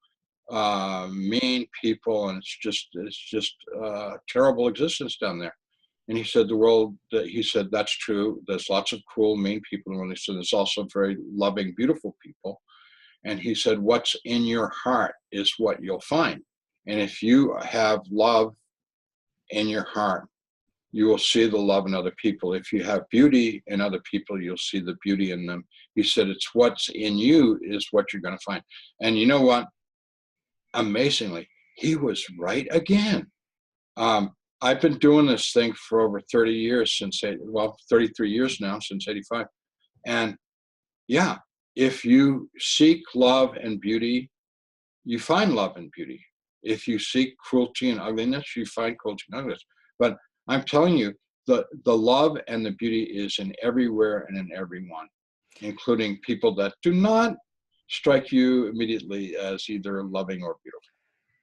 mean people, and it's just a terrible existence down there. And he said, that's true. There's lots of cruel, mean people. And he said, there's also very loving, beautiful people. And he said, what's in your heart is what you'll find. And if you have love in your heart, you will see the love in other people. If you have beauty in other people, you'll see the beauty in them. He said, it's what's in you is what you're going to find. And you know what? Amazingly, he was right again. I've been doing this thing for over 30 years 33 years now, since 85. And yeah, if you seek love and beauty, you find love and beauty. If you seek cruelty and ugliness, you find cruelty and ugliness. But I'm telling you, the love and the beauty is in everywhere and in everyone, including people that do not strike you immediately as either loving or beautiful.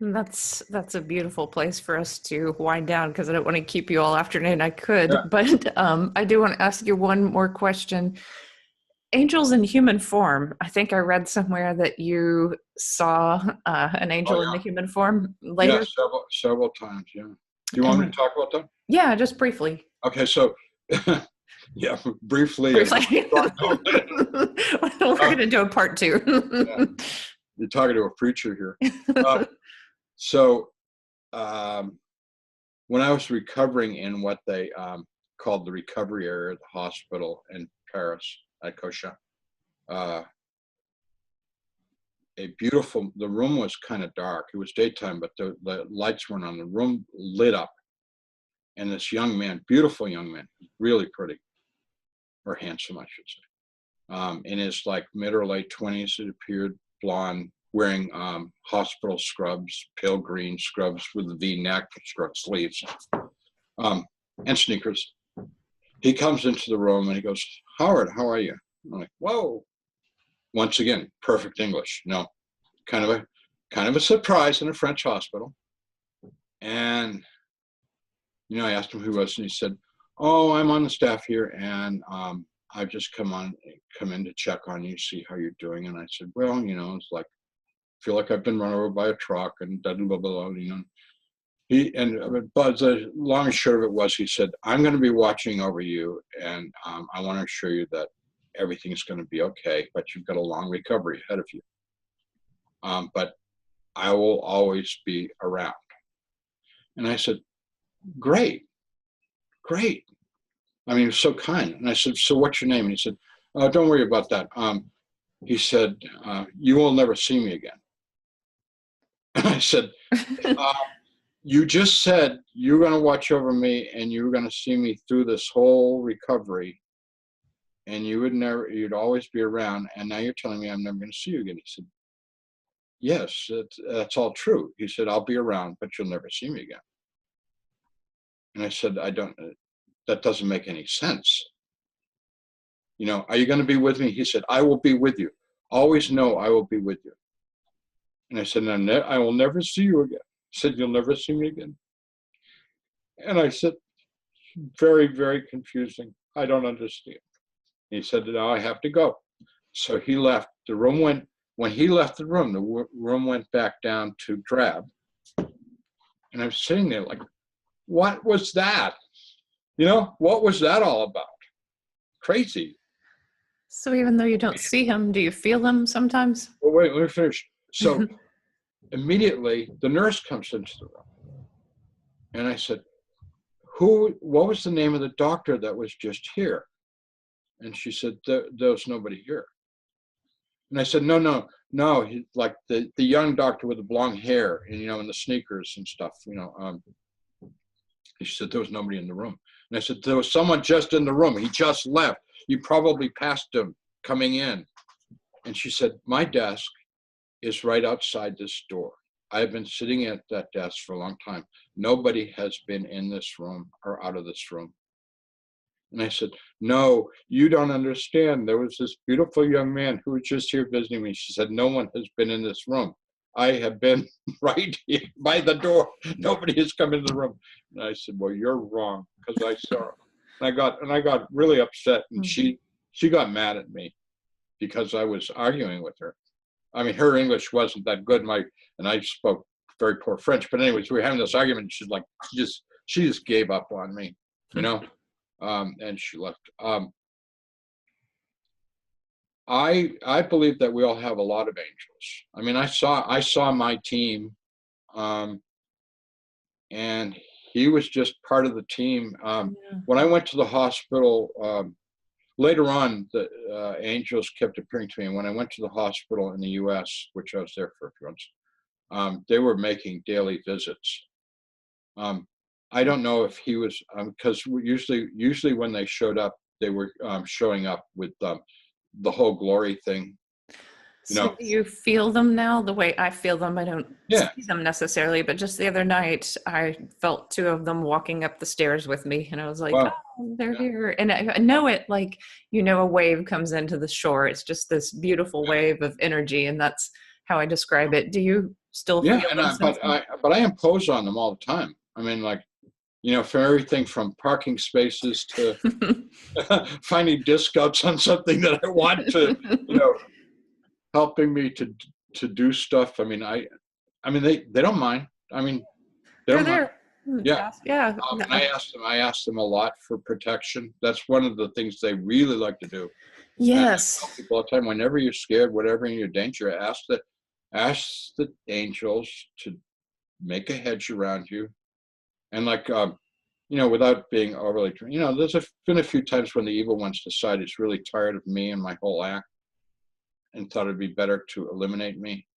That's a beautiful place for us to wind down, because I don't want to keep you all afternoon. I could, but I do want to ask you one more question. Angels in human form. I think I read somewhere that you saw an angel in the human form later. Yeah, several times. Yeah. Do you want me to talk about that? Yeah, just briefly. Okay, so yeah, briefly. We're going to do a part 2. Yeah. You're talking to a preacher here. So when I was recovering in what they called the recovery area of the hospital in Paris at Cochin, the room was kind of dark. It was daytime, but the lights weren't on. The room lit up. And this young man, beautiful young man, really pretty, or handsome, I should say, in his like mid or late 20s, it appeared, blonde, wearing hospital scrubs, pale green scrubs with a V-neck, short sleeves, and sneakers. he comes into the room and he goes, Howard, how are you? I'm like, whoa. Once again, perfect English. Kind of a surprise in a French hospital. And, I asked him who he was, and he said, oh, I'm on the staff here, and I've just come in to check on you, see how you're doing. And I said, well, it's like, I feel like I've been run over by a truck and blah, blah, blah, But the long and short of it was, he said, I'm going to be watching over you, and I want to assure you that everything's going to be okay, but you've got a long recovery ahead of you. But I will always be around. And I said, great. I mean, he was so kind. And I said, so what's your name? And he said, oh, don't worry about that. He said, you will never see me again. And I said, you just said you're going to watch over me and you're going to see me through this whole recovery, and you'd always be around. And now you're telling me I'm never going to see you again. He said, yes, that's all true. He said, I'll be around, but you'll never see me again. And I said, that doesn't make any sense. Are you going to be with me? He said, I will be with you. Always know I will be with you. And I said, I will never see you again. He said, you'll never see me again. And I said, very, very confusing. I don't understand. And he said, now I have to go. So he left. When he left the room went back down to drab. And I'm sitting there like, what was that? What was that all about? Crazy. So even though you don't see him, do you feel him sometimes? Well, wait, let me finish. So immediately the nurse comes into the room. And I said, what was the name of the doctor that was just here? And she said, there's nobody here. And I said, no. He, like the young doctor with the blonde hair and, and the sneakers and stuff, She said, there was nobody in the room. And I said, there was someone just in the room. He just left. You probably passed him coming in. And she said, my desk is right outside this door. I have been sitting at that desk for a long time. Nobody has been in this room or out of this room. And I said, no, you don't understand. There was this beautiful young man who was just here visiting me. She said, no one has been in this room. I have been right here by the door. Nobody has come into the room. And I said, well, you're wrong, because I saw her. And I got really upset, and she got mad at me because I was arguing with her. I mean, her English wasn't that good, and I spoke very poor French. But anyways, we were having this argument. And she's like, she just gave up on me, and she left. I believe that we all have a lot of angels. I mean, I saw my team, and he was just part of the team. When I went to the hospital, later on, the angels kept appearing to me. And when I went to the hospital in the U.S., which I was there for a few months, they were making daily visits. I don't know if he was, because usually when they showed up, they were showing up with the whole glory thing. So do you feel them now the way I feel them? I don't see them necessarily, but just the other night I felt two of them walking up the stairs with me, and I was like, wow. Oh, they're here. And I know it like, a wave comes into the shore. It's just this beautiful wave of energy, and that's how I describe it. Do you still feel them? But I impose on them all the time. I mean, like, for everything from parking spaces to finding discounts on something that I want to, helping me to do stuff. I mean, they don't mind. I mean, they're there. Yeah. Yeah. And I asked them a lot for protection. That's one of the things they really like to do. Yes. And I tell people all the time, whenever you're scared, whatever in your danger, ask the angels to make a hedge around you. And like, without being overly, there's been a few times when the evil ones decide it's really tired of me and my whole act, and thought it'd be better to eliminate me.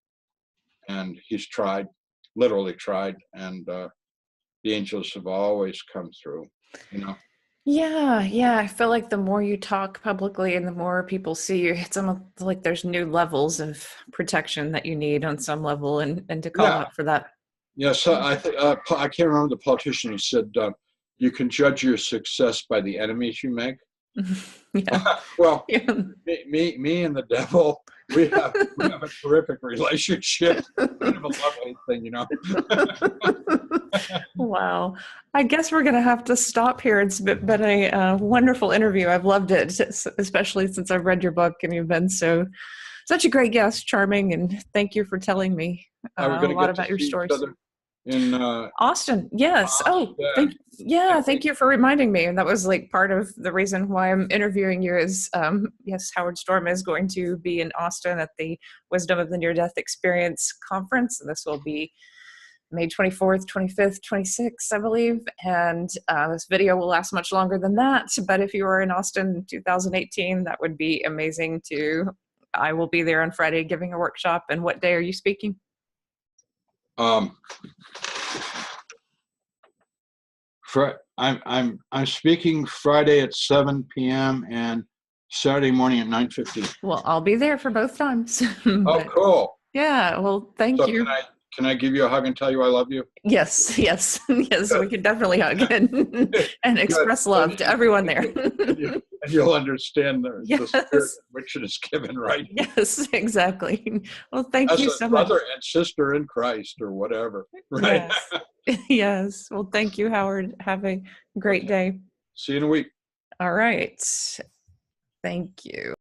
And he's literally tried, and the angels have always come through, Yeah. I feel like the more you talk publicly and the more people see you, it's almost like there's new levels of protection that you need on some level, and to call out for that. Yeah, so I can't remember the politician who said, you can judge your success by the enemies you make. Yeah. Well, Yeah. me and the devil, we have a terrific relationship. Kind of a love-hate thing, you know. Wow. I guess we're going to have to stop here. It's been a wonderful interview. I've loved it, especially since I've read your book and you've been such a great guest, charming, and thank you for telling me Are we a going to lot get to about your see each stories. other in Austin, yes. Oh, thank you for reminding me. And that was like part of the reason why I'm interviewing you is, yes, Howard Storm is going to be in Austin at the Wisdom of the Near-Death Experience conference. And this will be May 24th, 25th, 26th, I believe. And this video will last much longer than that. But if you are in Austin in 2018, that would be amazing too. I will be there on Friday giving a workshop. And what day are you speaking? I'm speaking Friday at 7 p.m. and Saturday morning at 9:15. Well, I'll be there for both times. Oh, cool. Yeah, well, thank you. Can I give you a hug and tell you I love you? Yes, yes, yes, we can definitely hug and express love to everyone there. And you'll understand the spirit which it is given, right? Yes, exactly. Well, thank you so much. Brother and sister in Christ or whatever, right? Yes. Yes. Well, thank you, Howard. Have a great day. See you in a week. All right. Thank you.